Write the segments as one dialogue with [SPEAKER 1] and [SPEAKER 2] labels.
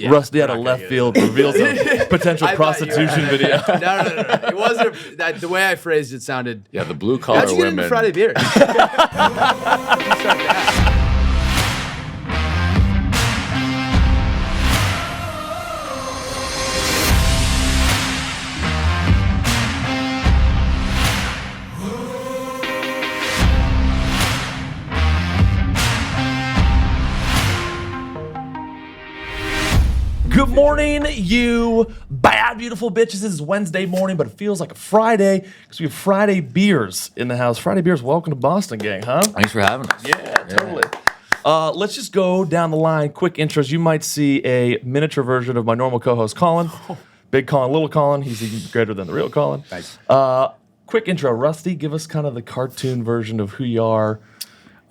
[SPEAKER 1] Yeah,
[SPEAKER 2] Rusty
[SPEAKER 1] we're
[SPEAKER 2] out of
[SPEAKER 1] not
[SPEAKER 2] left
[SPEAKER 1] gonna
[SPEAKER 2] field
[SPEAKER 1] use
[SPEAKER 2] reveals a potential
[SPEAKER 1] I thought you
[SPEAKER 2] prostitution
[SPEAKER 1] were-
[SPEAKER 2] video.
[SPEAKER 1] No. It wasn't. The way I phrased it sounded.
[SPEAKER 3] Yeah, the blue collar
[SPEAKER 1] How'd you get into
[SPEAKER 3] women.
[SPEAKER 1] Friday beers?
[SPEAKER 2] Good morning, you bad, beautiful bitches. This is Wednesday morning, but it feels like a Friday because we have Friday beers in the house. Friday beers, welcome to Boston, gang, huh?
[SPEAKER 3] Thanks for having us.
[SPEAKER 2] Yeah, totally. Let's just go down the line. Quick intros. You might see a miniature version of my normal co-host, Colin. Big Colin, little Colin. He's even greater than the real Colin.
[SPEAKER 1] Nice.
[SPEAKER 2] Quick intro. Rusty, give us kind of the cartoon version of who you are.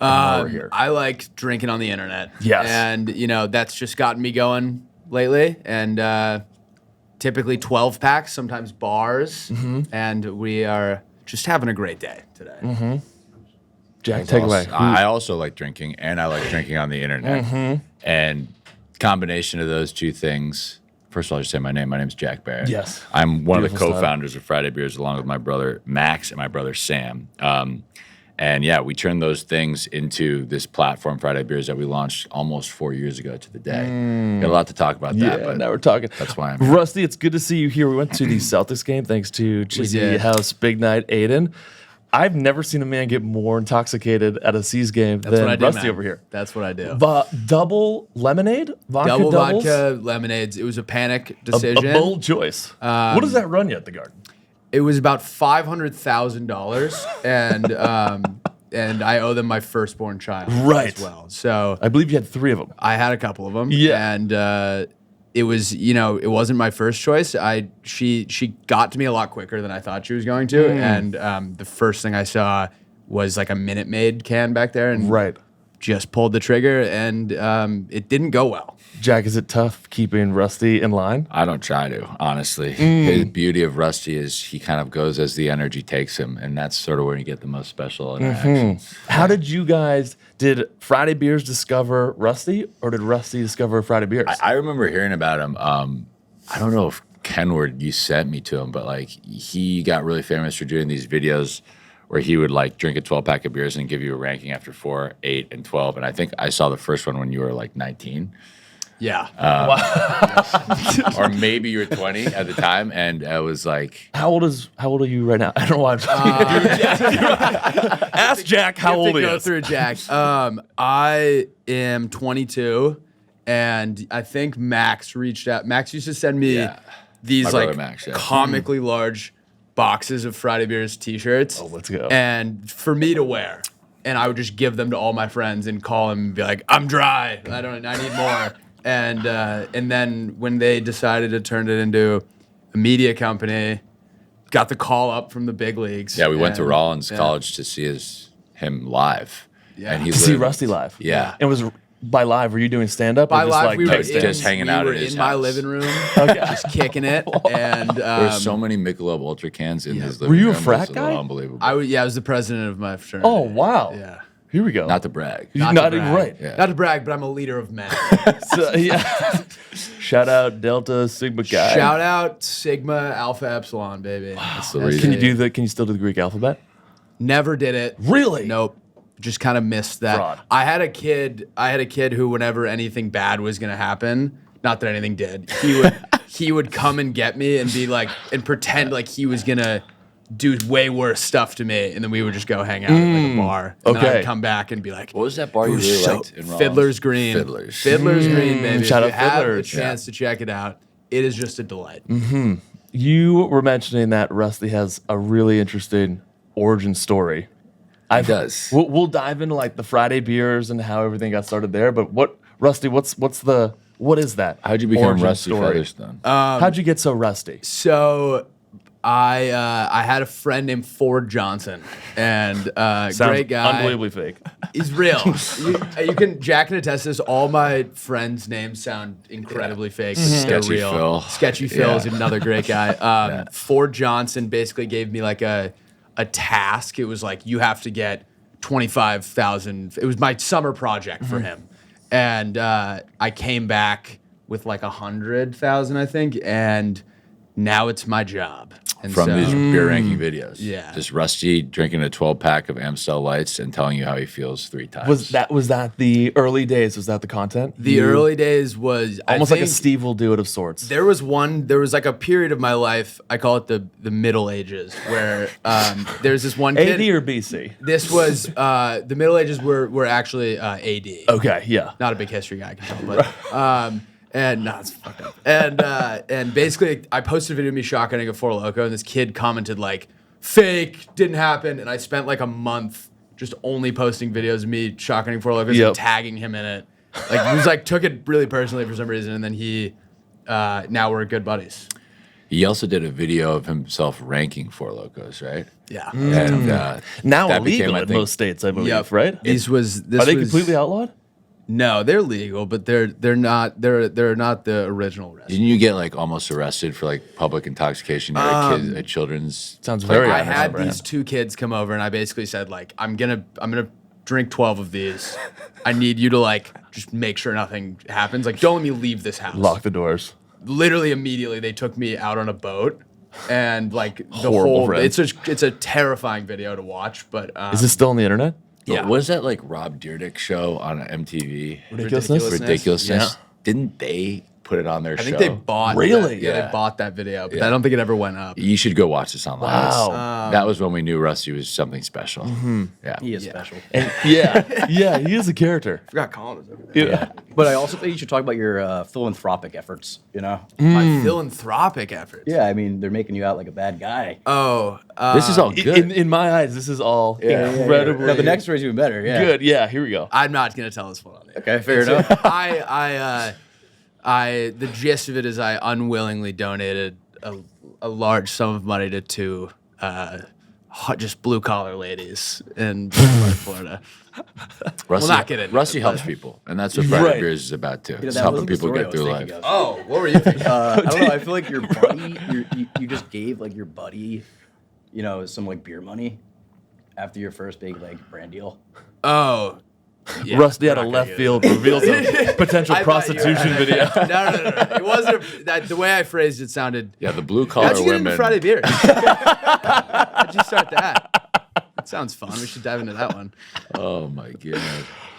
[SPEAKER 2] And why we're here.
[SPEAKER 1] I like drinking on the internet.
[SPEAKER 2] Yes.
[SPEAKER 1] And, that's just gotten me going lately. And typically 12 packs, sometimes bars.
[SPEAKER 2] Mm-hmm.
[SPEAKER 1] And we are just having a great day today.
[SPEAKER 2] Mm-hmm. Jack, take away.
[SPEAKER 3] I also like drinking, and I like drinking on the internet.
[SPEAKER 2] Mm-hmm.
[SPEAKER 3] And combination of those two things. First of all, I'll just say my name. My name's Jack Barrett.
[SPEAKER 2] Yes.
[SPEAKER 3] I'm one of the
[SPEAKER 2] Beautiful style.
[SPEAKER 3] co-founders of Friday Beers, along with my brother Max and my brother Sam. And yeah, we turned those things into this platform, Friday Beers, that we launched almost 4 years ago to the day. Got a lot to talk about that,
[SPEAKER 2] Yeah,
[SPEAKER 3] but
[SPEAKER 2] now we're talking.
[SPEAKER 3] that's why I'm here.
[SPEAKER 2] Rusty, it's good to see you here. We went to the Celtics game thanks to Cheesy
[SPEAKER 1] did.
[SPEAKER 2] House Big Night Aiden. I've never seen a man get more intoxicated at a C's game
[SPEAKER 1] That's
[SPEAKER 2] than
[SPEAKER 1] what I do,
[SPEAKER 2] Rusty
[SPEAKER 1] man.
[SPEAKER 2] over here.
[SPEAKER 1] That's what I do.
[SPEAKER 2] Double lemonade?
[SPEAKER 1] Double
[SPEAKER 2] doubles?
[SPEAKER 1] vodka lemonades. It was a panic
[SPEAKER 2] A
[SPEAKER 1] decision.
[SPEAKER 2] bold choice. What does that run you at the Garden?
[SPEAKER 1] It was about $500,000, and I owe them my firstborn child
[SPEAKER 2] Right.
[SPEAKER 1] as well. So
[SPEAKER 2] I believe you had 3 of them.
[SPEAKER 1] I had a couple of them.
[SPEAKER 2] Yeah.
[SPEAKER 1] And it was, it wasn't my first choice. She got to me a lot quicker than I thought she was going to. And the first thing I saw was like a Minute Maid can back there, and
[SPEAKER 2] Right.
[SPEAKER 1] just pulled the trigger, and it didn't go well.
[SPEAKER 2] Jack, is it tough keeping Rusty in line?
[SPEAKER 3] I don't try to, honestly. The beauty of Rusty is he kind of goes as the energy takes him, and that's sort of where you get the most special interactions.
[SPEAKER 2] How did you guys, did Friday Beers discover Rusty, or did Rusty discover Friday Beers?
[SPEAKER 3] I remember hearing about him. I don't know if Kenward, you sent me to him, but like he got really famous for doing these videos where he would like drink a 12-pack of beers and give you a ranking after 4, 8, and 12. And I think I saw the first one when you were like 19.
[SPEAKER 1] Yeah.
[SPEAKER 3] Or maybe you were 20 at the time, and I was like,
[SPEAKER 2] How old are you right now? I don't know why I'm talking. Ask Jack how old he
[SPEAKER 1] Go
[SPEAKER 2] is.
[SPEAKER 1] through Jack. I am 22, and I think Max reached out. Max used to send me
[SPEAKER 3] Yeah.
[SPEAKER 1] these
[SPEAKER 3] My brother
[SPEAKER 1] like
[SPEAKER 3] Max, yeah.
[SPEAKER 1] comically large boxes of Friday Beers t-shirts.
[SPEAKER 2] Oh, let's go.
[SPEAKER 1] And for me to wear, and I would just give them to all my friends and call them and be like, "I'm dry. I need more." And then when they decided to turn it into a media company, got the call up from the big leagues.
[SPEAKER 3] yeah, we went to
[SPEAKER 1] and-
[SPEAKER 3] Rollins
[SPEAKER 1] yeah.
[SPEAKER 3] College to see him live.
[SPEAKER 1] Yeah.
[SPEAKER 3] And he
[SPEAKER 2] To see
[SPEAKER 3] lived-
[SPEAKER 2] Rusty live.
[SPEAKER 3] Yeah.
[SPEAKER 2] It was by live. Were you doing stand up?
[SPEAKER 1] By live, we were
[SPEAKER 3] just hanging out
[SPEAKER 1] we
[SPEAKER 3] at
[SPEAKER 1] were
[SPEAKER 3] his
[SPEAKER 1] in my
[SPEAKER 3] house.
[SPEAKER 1] living room,
[SPEAKER 2] Okay.
[SPEAKER 1] just kicking it. And
[SPEAKER 3] There's so many Michelob Ultra cans in his living
[SPEAKER 2] Were you a
[SPEAKER 3] room.
[SPEAKER 2] frat
[SPEAKER 3] It's
[SPEAKER 2] guy?
[SPEAKER 3] Unbelievable.
[SPEAKER 1] I was the president of my fraternity.
[SPEAKER 2] Oh, wow.
[SPEAKER 1] Yeah.
[SPEAKER 2] Here we go.
[SPEAKER 3] Not to brag.
[SPEAKER 2] Not
[SPEAKER 1] to
[SPEAKER 2] even
[SPEAKER 1] brag.
[SPEAKER 2] right.
[SPEAKER 3] Yeah.
[SPEAKER 1] Not to brag, but I'm a leader of men.
[SPEAKER 2] So, yeah. Shout out Delta Sigma Chi.
[SPEAKER 1] Shout out Sigma Alpha Epsilon, baby.
[SPEAKER 3] That's the
[SPEAKER 1] That's
[SPEAKER 3] reason.
[SPEAKER 2] Can you still do the Greek alphabet?
[SPEAKER 1] Never did it.
[SPEAKER 2] Really?
[SPEAKER 1] Nope. Just kind of missed that.
[SPEAKER 2] Fraud.
[SPEAKER 1] I had a kid who, whenever anything bad was gonna happen, not that anything did, he would come and get me and be like, and pretend like he was gonna do way worse stuff to me, and then we would just go hang out at like a bar. And then
[SPEAKER 2] Okay.
[SPEAKER 1] I'd come back and be like,
[SPEAKER 3] What was that bar you really
[SPEAKER 1] so
[SPEAKER 3] liked in Rollins?
[SPEAKER 1] Fiddler's Green.
[SPEAKER 3] Fiddler's.
[SPEAKER 1] Fiddler's Green, baby.
[SPEAKER 2] Shout
[SPEAKER 1] If
[SPEAKER 2] out
[SPEAKER 1] you have
[SPEAKER 2] Fiddler's.
[SPEAKER 1] a chance to check it out, it is just a delight.
[SPEAKER 2] You were mentioning that Rusty has a really interesting origin story.
[SPEAKER 3] It does.
[SPEAKER 2] We'll dive into like the Friday beers and how everything got started there. But Rusty? What is that?
[SPEAKER 3] How'd you become
[SPEAKER 2] origin
[SPEAKER 3] Rusty
[SPEAKER 2] story?
[SPEAKER 3] Featherstone?
[SPEAKER 2] How'd you get so rusty?
[SPEAKER 1] So I had a friend named Ford Johnson, and
[SPEAKER 2] Sounds
[SPEAKER 1] great guy.
[SPEAKER 2] unbelievably fake.
[SPEAKER 1] He's real. you can Jack can attest to this. All my friends' names sound incredibly fake. But they're
[SPEAKER 3] Sketchy
[SPEAKER 1] real.
[SPEAKER 3] Phil.
[SPEAKER 1] Sketchy Phil is
[SPEAKER 3] Yeah.
[SPEAKER 1] another great guy. Ford Johnson basically gave me like a task. It was like, you have to get 25,000. It was my summer project for him, and I came back with like 100,000, I think, and now it's my job. And
[SPEAKER 3] From
[SPEAKER 1] so,
[SPEAKER 3] these beer ranking videos.
[SPEAKER 1] Yeah.
[SPEAKER 3] Just Rusty drinking a 12-pack of Amstel Lights and telling you how he feels 3 times.
[SPEAKER 2] Was that the early days? Was that the content?
[SPEAKER 1] the early days was
[SPEAKER 2] Almost
[SPEAKER 1] I
[SPEAKER 2] like a
[SPEAKER 1] think
[SPEAKER 2] Steve will do it of sorts.
[SPEAKER 1] There was like a period of my life, I call it the Middle Ages, where there's this one kid.
[SPEAKER 2] AD or BC?
[SPEAKER 1] This was the Middle Ages were actually AD.
[SPEAKER 2] Okay, yeah.
[SPEAKER 1] Not a big history guy, I can tell, but and no, it's fucked up. And basically, I posted a video of me shotgunning a Four Loko, and this kid commented like, "Fake, didn't happen." And I spent like a month just only posting videos of me shotgunning Four Lokos and tagging him in it. Like he was like took it really personally for some reason, and then he now we're good buddies.
[SPEAKER 3] He also did a video of himself ranking Four Lokos, right?
[SPEAKER 1] Yeah.
[SPEAKER 3] And
[SPEAKER 2] Now
[SPEAKER 3] that became,
[SPEAKER 2] illegal
[SPEAKER 3] I
[SPEAKER 2] in
[SPEAKER 3] think-
[SPEAKER 2] most states, I believe,
[SPEAKER 1] Yep.
[SPEAKER 2] right?
[SPEAKER 1] This was
[SPEAKER 2] Are they completely outlawed?
[SPEAKER 1] No, they're legal, but they're not the original recipe.
[SPEAKER 3] Didn't you get like almost arrested for like public intoxication at a children's?
[SPEAKER 2] Sounds very
[SPEAKER 1] I
[SPEAKER 2] honest,
[SPEAKER 1] had
[SPEAKER 2] Brand.
[SPEAKER 1] these 2 kids come over, and I basically said like, I'm gonna drink 12 of these. I need you to like just make sure nothing happens. Like, don't let me leave this house.
[SPEAKER 2] Lock the doors.
[SPEAKER 1] Literally immediately, they took me out on a boat, and like the
[SPEAKER 2] Horrible
[SPEAKER 1] whole
[SPEAKER 2] friend.
[SPEAKER 1] it's a terrifying video to watch. But
[SPEAKER 2] Is this still on the internet?
[SPEAKER 3] Yeah. Was that like Rob Dyrdek show on MTV?
[SPEAKER 2] Ridiculousness?
[SPEAKER 3] Ridiculousness.
[SPEAKER 2] Yeah.
[SPEAKER 3] Didn't they put it on their show?
[SPEAKER 1] I think they bought
[SPEAKER 2] Really?
[SPEAKER 1] that, yeah,
[SPEAKER 3] Yeah.
[SPEAKER 1] they bought that video, but
[SPEAKER 3] Yeah.
[SPEAKER 1] I don't think it ever went up.
[SPEAKER 3] You should go watch this online.
[SPEAKER 2] Wow.
[SPEAKER 3] That was when we knew Rusty was something special. Yeah.
[SPEAKER 4] He is special.
[SPEAKER 2] And yeah, he is a character.
[SPEAKER 1] Forgot Colin was over there.
[SPEAKER 2] Yeah.
[SPEAKER 4] But I also think you should talk about your philanthropic efforts, you know?
[SPEAKER 1] My philanthropic efforts.
[SPEAKER 4] Yeah, I mean, they're making you out like a bad guy.
[SPEAKER 1] Oh,
[SPEAKER 3] This is all good.
[SPEAKER 2] In my eyes, this is all incredibly
[SPEAKER 4] No, the next story's even better, yeah.
[SPEAKER 2] good. Yeah, here we go.
[SPEAKER 1] I'm not gonna tell this one on the air.
[SPEAKER 4] Okay, fair enough.
[SPEAKER 1] The gist of it is I unwillingly donated a large sum of money to 2 just blue collar ladies in Florida.
[SPEAKER 3] Rusty,
[SPEAKER 1] not get into
[SPEAKER 3] Rusty
[SPEAKER 1] it,
[SPEAKER 3] helps people, and that's what Friday
[SPEAKER 2] Right.
[SPEAKER 3] Beers is about too.
[SPEAKER 4] You know,
[SPEAKER 3] It's
[SPEAKER 4] that
[SPEAKER 3] helping
[SPEAKER 4] wasn't the
[SPEAKER 3] people
[SPEAKER 4] story I
[SPEAKER 3] get
[SPEAKER 4] was
[SPEAKER 3] through
[SPEAKER 4] thinking
[SPEAKER 3] life.
[SPEAKER 4] of.
[SPEAKER 1] Oh, what were you thinking?
[SPEAKER 4] I don't know. I feel like your buddy, you just gave like your buddy, you know, some like beer money after your first big like brand deal.
[SPEAKER 1] Oh. Yeah,
[SPEAKER 2] Rusty
[SPEAKER 1] we're
[SPEAKER 2] out of
[SPEAKER 1] not
[SPEAKER 2] left
[SPEAKER 1] gonna
[SPEAKER 2] field
[SPEAKER 1] get
[SPEAKER 2] reveals a potential
[SPEAKER 1] I thought you were-
[SPEAKER 2] prostitution video.
[SPEAKER 1] No. It wasn't. The way I phrased it sounded.
[SPEAKER 3] Yeah, the blue collar
[SPEAKER 1] How'd you get into
[SPEAKER 3] women.
[SPEAKER 1] Friday beers? How'd you start that? That sounds fun. We should dive into that one.
[SPEAKER 3] Oh my god.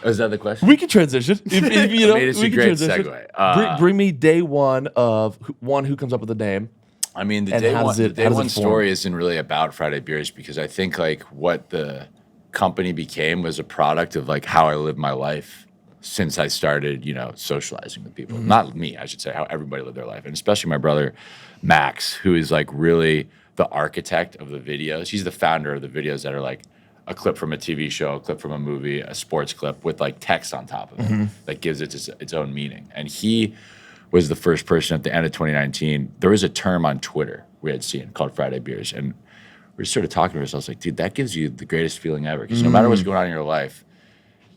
[SPEAKER 3] Is that the question?
[SPEAKER 2] We can transition. If, you know,
[SPEAKER 3] I mean, it's
[SPEAKER 2] we
[SPEAKER 3] a
[SPEAKER 2] can
[SPEAKER 3] great
[SPEAKER 2] transition.
[SPEAKER 3] segue.
[SPEAKER 2] Bring me day one of who comes up with the name.
[SPEAKER 3] I mean, the
[SPEAKER 2] And
[SPEAKER 3] day
[SPEAKER 2] how
[SPEAKER 3] one,
[SPEAKER 2] does it-
[SPEAKER 3] the day
[SPEAKER 2] how does it
[SPEAKER 3] one
[SPEAKER 2] form?
[SPEAKER 3] story isn't really about Friday Beers because I think like what the company became was a product of like how I lived my life since I started, you know, socializing with people. Not me, I should say, how everybody lived their life, and especially my brother Max, who is like really the architect of the videos. He's the founder of the videos that are like a clip from a TV show, a clip from a movie, a sports clip with like text on top of it that gives it its own meaning. And he was the first person at the end of 2019. There was a term on Twitter we had seen called Friday Beers. And we were sort of talking to ourselves like, dude, that gives you the greatest feeling ever. Because no matter what's going on in your life,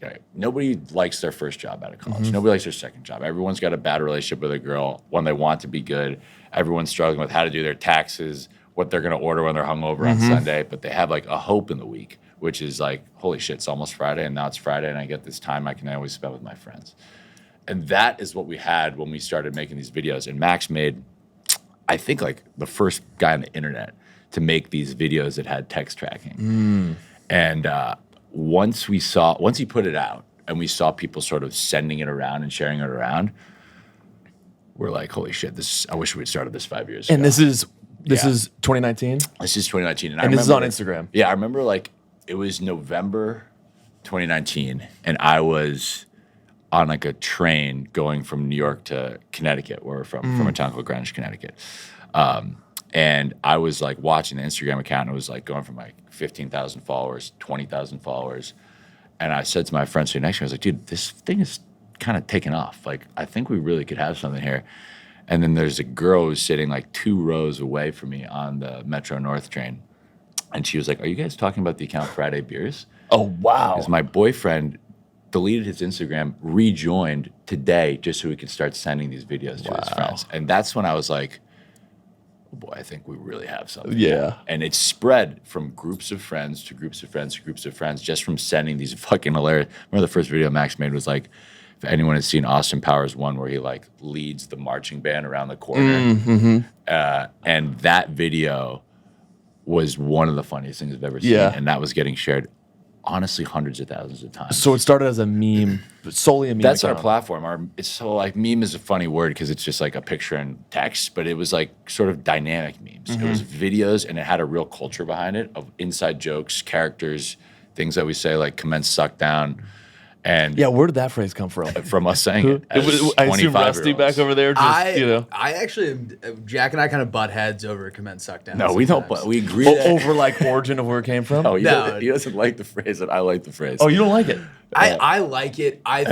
[SPEAKER 3] you know, nobody likes their first job out of college. Nobody likes their second job. Everyone's got a bad relationship with a girl when they want to be good. Everyone's struggling with how to do their taxes, what they're going to order when they're hungover on Sunday. But they have like a hope in the week, which is like, holy shit, it's almost Friday. And now it's Friday. And I get this time I can always spend with my friends. And that is what we had when we started making these videos. And Max made, I think, like the first guy on the internet to make these videos that had text tracking. And once he put it out and we saw people sort of sending it around and sharing it around, we're like, holy shit, I wish we had started this 5 years ago.
[SPEAKER 2] And this is
[SPEAKER 3] Yeah.
[SPEAKER 2] 2019,
[SPEAKER 3] This is 2019.
[SPEAKER 2] and this is on Instagram.
[SPEAKER 3] Yeah, I remember like it was November 2019, and I was on like a train going from New York to Connecticut, where we're from a town called Greenwich, Connecticut. And I was like watching the Instagram account, and it was like going from like 15,000 followers, 20,000 followers. And I said to my friend sitting next to me, I was like, dude, this thing is kind of taking off. Like, I think we really could have something here. And then there's a girl who's sitting like 2 rows away from me on the Metro North train. And she was like, are you guys talking about the account Friday Beers?
[SPEAKER 2] Oh wow!
[SPEAKER 3] Because my boyfriend deleted his Instagram, rejoined today just so he could start sending these videos to his friends. And that's when I was like, oh boy, I think we really have something.
[SPEAKER 2] Yeah.
[SPEAKER 3] And it spread from groups of friends to groups of friends to groups of friends just from sending these fucking hilarious. Remember the first video Max made was like, if if anyone has seen Austin Powers 1, where he like leads the marching band around the corner. And that video was one of the funniest things I've ever seen.
[SPEAKER 2] Yeah.
[SPEAKER 3] And that was getting shared, honestly, hundreds of thousands of times.
[SPEAKER 2] So it started as a meme, solely a meme.
[SPEAKER 3] That's our
[SPEAKER 2] account.
[SPEAKER 3] platform. It's so like meme is a funny word because it's just like a picture and text, but it was like sort of dynamic memes. It was videos and it had a real culture behind it of inside jokes, characters, things that we say like commence Suckdown. And
[SPEAKER 2] Yeah, where did that phrase come from?
[SPEAKER 3] from us saying it.
[SPEAKER 2] I assume Rusty back over there. Just,
[SPEAKER 1] I actually, Jack and I kind of butt heads over commence Suckdown.
[SPEAKER 3] No, we don't. But we agree.
[SPEAKER 2] over like origin of where it came from.
[SPEAKER 3] No, he
[SPEAKER 1] No.
[SPEAKER 3] doesn't, he doesn't like the phrase, and I like the phrase.
[SPEAKER 2] Oh, you don't like it?
[SPEAKER 1] I like it. I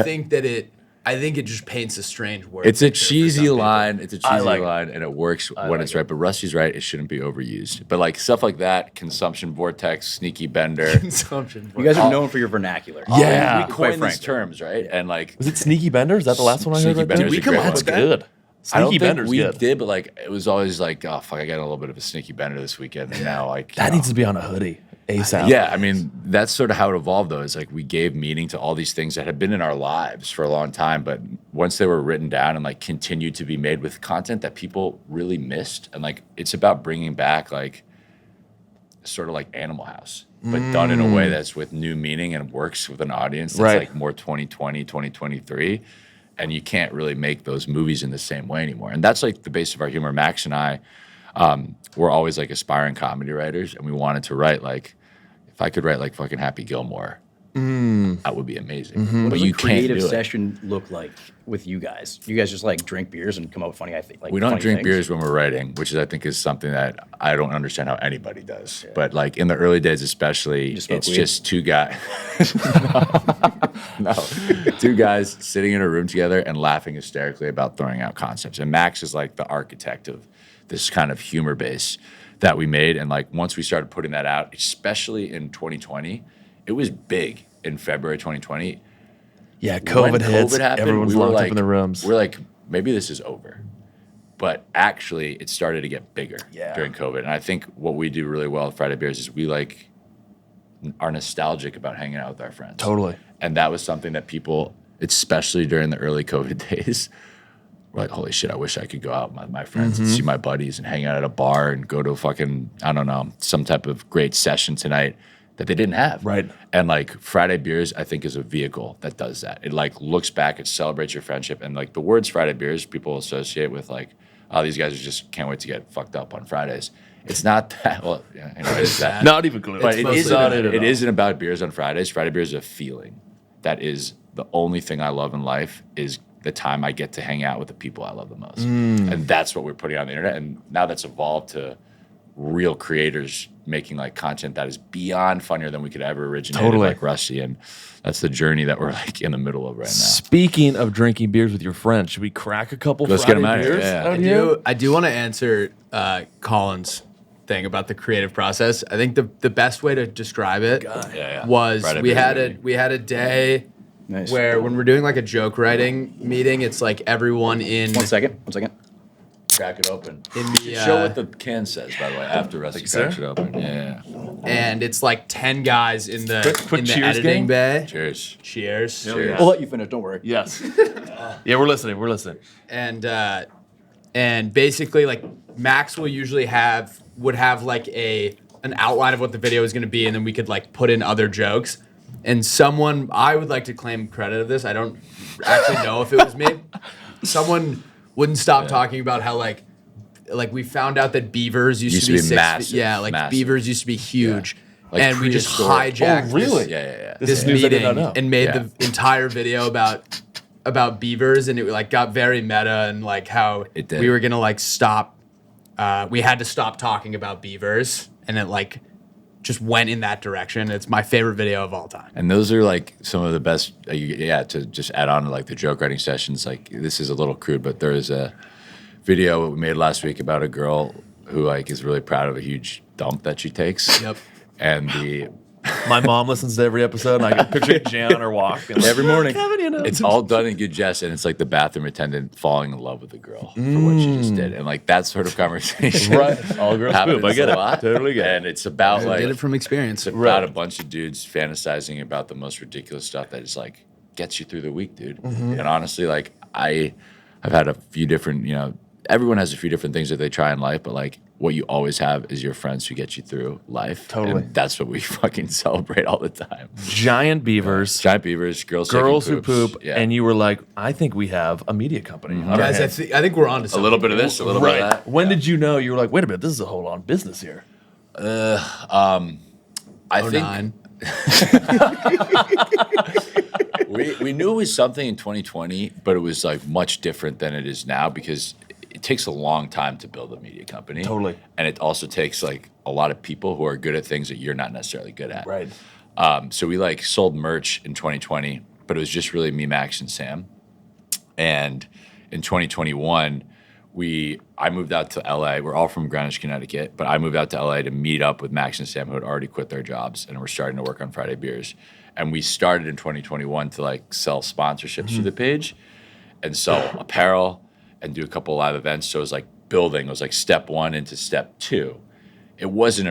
[SPEAKER 1] think it just paints a strange word.
[SPEAKER 3] It's a
[SPEAKER 1] picture for
[SPEAKER 3] cheesy
[SPEAKER 1] some people.
[SPEAKER 3] line. It's a cheesy
[SPEAKER 2] like it.
[SPEAKER 3] line, and it works when
[SPEAKER 2] like
[SPEAKER 3] it's
[SPEAKER 2] it.
[SPEAKER 3] right. But Rusty's right; it shouldn't be overused. But like stuff like that, consumption vortex, sneaky bender.
[SPEAKER 1] Consumption.
[SPEAKER 4] You guys are known for your vernacular.
[SPEAKER 2] Yeah.
[SPEAKER 3] we
[SPEAKER 4] quite
[SPEAKER 3] coined these
[SPEAKER 4] frankly.
[SPEAKER 3] terms, right? And like,
[SPEAKER 2] Was it Sneaky Bender? Is that the last one I heard?
[SPEAKER 3] Sneaky
[SPEAKER 2] Right
[SPEAKER 3] Bender
[SPEAKER 2] there?
[SPEAKER 3] is a
[SPEAKER 1] Did we come
[SPEAKER 3] great
[SPEAKER 1] up
[SPEAKER 3] one.
[SPEAKER 1] with
[SPEAKER 2] That's
[SPEAKER 1] that?
[SPEAKER 2] good.
[SPEAKER 3] I don't
[SPEAKER 2] Sneaky
[SPEAKER 3] think
[SPEAKER 2] Bender's
[SPEAKER 3] we
[SPEAKER 2] good.
[SPEAKER 3] did, but like it was always like, oh fuck, I got a little bit of a sneaky bender this weekend, and now like
[SPEAKER 2] That
[SPEAKER 3] you know.
[SPEAKER 2] needs to be on a hoodie ASAP.
[SPEAKER 3] Yeah, I mean, that's sort of how it evolved, though. Is like we gave meaning to all these things that had been in our lives for a long time, but once they were written down and like continued to be made with content that people really missed, and like it's about bringing back like sort of like Animal House, but done in a way that's with new meaning and works with an audience that's
[SPEAKER 2] Right.
[SPEAKER 3] like more 2020, 2023. And you can't really make those movies in the same way anymore. And that's like the base of our humor. Max and I, we're always like aspiring comedy writers, and we wanted to write like, if I could write like fucking Happy Gilmore, that would be amazing.
[SPEAKER 4] What
[SPEAKER 3] But
[SPEAKER 4] does
[SPEAKER 3] you
[SPEAKER 4] a
[SPEAKER 3] can't
[SPEAKER 4] creative
[SPEAKER 3] do it.
[SPEAKER 4] session look like with you guys? You guys just like drink beers and come up with funny, like
[SPEAKER 3] We don't
[SPEAKER 4] funny
[SPEAKER 3] drink
[SPEAKER 4] things?
[SPEAKER 3] beers when we're writing, which is I think is something that I don't understand how anybody does. But like in the early days, especially,
[SPEAKER 4] just smoke
[SPEAKER 3] it's
[SPEAKER 4] weed?
[SPEAKER 3] just two guys. no, two guys sitting in a room together and laughing hysterically about throwing out concepts. And Max is like the architect of this kind of humor base that we made. And like once we started putting that out, especially in 2020, it was big in February 2020.
[SPEAKER 2] Yeah,
[SPEAKER 3] When
[SPEAKER 2] COVID hits. Everyone's
[SPEAKER 3] we were
[SPEAKER 2] locked
[SPEAKER 3] like,
[SPEAKER 2] up in their rooms.
[SPEAKER 3] We're like, maybe this is over. But actually, it started to get bigger during COVID. And I think what we do really well at Friday Beers is we like are nostalgic about hanging out with our friends.
[SPEAKER 2] Totally.
[SPEAKER 3] And that was something that people, especially during the early COVID days, were like, holy shit, I wish I could go out with my friends and see my buddies and hang out at a bar and go to a fucking, I don't know, some type of great session tonight that they didn't have.
[SPEAKER 2] Right.
[SPEAKER 3] And like Friday Beers, I think is a vehicle that does that. It like looks back, it celebrates your friendship. And like the words Friday Beers, people associate with like, oh, these guys just can't wait to get fucked up on Fridays. It's not that, well, yeah, anyway, it's that.
[SPEAKER 2] Not even close.
[SPEAKER 3] But
[SPEAKER 1] mostly
[SPEAKER 3] it isn't about beers on Fridays. Friday Beers is a feeling. That is the only thing I love in life is the time I get to hang out with the people I love the most. And that's what we're putting on the internet. And now that's evolved to real creators making like content that is beyond funnier than we could ever originate,
[SPEAKER 2] Totally.
[SPEAKER 3] like Rusty. And that's the journey that we're like in the middle of right now.
[SPEAKER 2] Speaking of drinking beers with your friends, should we crack a couple
[SPEAKER 3] Let's
[SPEAKER 2] Friday
[SPEAKER 3] get 'em out of here,
[SPEAKER 2] beers
[SPEAKER 3] yeah.
[SPEAKER 2] out here?
[SPEAKER 1] I do want to answer Colin's thing about the creative process. I think the best way to describe it
[SPEAKER 3] Yeah.
[SPEAKER 1] was
[SPEAKER 3] Friday
[SPEAKER 1] we
[SPEAKER 3] Beers
[SPEAKER 1] had
[SPEAKER 3] meeting.
[SPEAKER 1] we had a day
[SPEAKER 4] Nice.
[SPEAKER 1] where when we're doing like a joke writing meeting, it's like everyone in
[SPEAKER 4] One second.
[SPEAKER 3] Crack it open.
[SPEAKER 1] in the
[SPEAKER 3] Show what the can says, by the way, after Rusty
[SPEAKER 2] so?
[SPEAKER 3] cracks it open. Yeah.
[SPEAKER 1] and it's like 10 guys in the
[SPEAKER 2] Quick
[SPEAKER 1] in the
[SPEAKER 2] cheers
[SPEAKER 1] editing
[SPEAKER 2] game?
[SPEAKER 1] bay.
[SPEAKER 3] Cheers.
[SPEAKER 1] Cheers.
[SPEAKER 3] Cheers.
[SPEAKER 4] We'll let you finish. Don't worry.
[SPEAKER 2] Yes. Yeah, we're listening. We're listening.
[SPEAKER 1] And basically like Max will usually would have like an outline of what the video is going to be, and then we could like put in other jokes. And someone, I would like to claim credit of this. I don't actually know if it was me. Someone wouldn't stop talking about how like we found out that beavers used to be 6
[SPEAKER 3] massive,
[SPEAKER 1] feet. Yeah, like
[SPEAKER 3] massive.
[SPEAKER 1] beavers used to be huge.
[SPEAKER 3] Like
[SPEAKER 1] and we just
[SPEAKER 3] prehistoric.
[SPEAKER 1] hijacked
[SPEAKER 2] Oh, really?
[SPEAKER 3] Yeah.
[SPEAKER 2] This
[SPEAKER 1] this
[SPEAKER 2] is news I did
[SPEAKER 1] meeting
[SPEAKER 2] not know.
[SPEAKER 1] and made
[SPEAKER 3] Yeah.
[SPEAKER 1] the entire video about beavers, and it like got very meta, and like how
[SPEAKER 3] It did.
[SPEAKER 1] we were gonna like stop we had to stop talking about beavers, and it like just went in that direction. It's my favorite video of all time.
[SPEAKER 3] And those are like some of the best. To just add on to like the joke writing sessions. Like this is a little crude, but there is a video we made last week about a girl who like is really proud of a huge dump that she takes.
[SPEAKER 1] Yep.
[SPEAKER 3] And the
[SPEAKER 2] My mom listens to every episode, and I can picture Jan on her walk. being like,
[SPEAKER 4] Every morning.
[SPEAKER 2] Kevin, you know.
[SPEAKER 3] it's all done in good jest, and it's like the bathroom attendant falling in love with the girl for what she just did, and like that sort of conversation.
[SPEAKER 2] Right. All girls
[SPEAKER 3] happens
[SPEAKER 2] poop. I get
[SPEAKER 3] a
[SPEAKER 2] it.
[SPEAKER 3] lot.
[SPEAKER 2] Totally get it.
[SPEAKER 3] And it's about like
[SPEAKER 1] Did it from experience.
[SPEAKER 3] it's about a bunch of dudes fantasizing about the most ridiculous stuff that is like gets you through the week, dude. And honestly, like I've had a few different, everyone has a few different things that they try in life, but like what you always have is your friends who get you through life.
[SPEAKER 2] Totally.
[SPEAKER 3] And that's what we fucking celebrate all the time.
[SPEAKER 2] Giant beavers.
[SPEAKER 3] Giant beavers, girls
[SPEAKER 2] Who
[SPEAKER 3] taking
[SPEAKER 2] poop,
[SPEAKER 3] poops. Yeah.
[SPEAKER 2] and you were like, I think we have a media company. on our
[SPEAKER 1] Guys,
[SPEAKER 2] hands.
[SPEAKER 1] I think we're on to
[SPEAKER 3] a
[SPEAKER 1] something.
[SPEAKER 3] little bit of this, a little bit of that.
[SPEAKER 2] When did you know? You were like, wait a minute, this is a whole on business here.
[SPEAKER 3] I think
[SPEAKER 1] 09.
[SPEAKER 3] we knew it was something in 2020, but it was like much different than it is now because it takes a long time to build a media company.
[SPEAKER 2] Totally.
[SPEAKER 3] And it also takes like a lot of people who are good at things that you're not necessarily good at.
[SPEAKER 2] Right.
[SPEAKER 3] So we like sold merch in 2020, but it was just really me, Max, and Sam. And in 2021, I moved out to LA. We're all from Greenwich, Connecticut, but I moved out to LA to meet up with Max and Sam, who had already quit their jobs, and we're starting to work on Friday Beers. And we started in 2021 to like sell sponsorships through the page and sell apparel and do a couple live events. So it was like building. It was like step 1 into step 2. It wasn't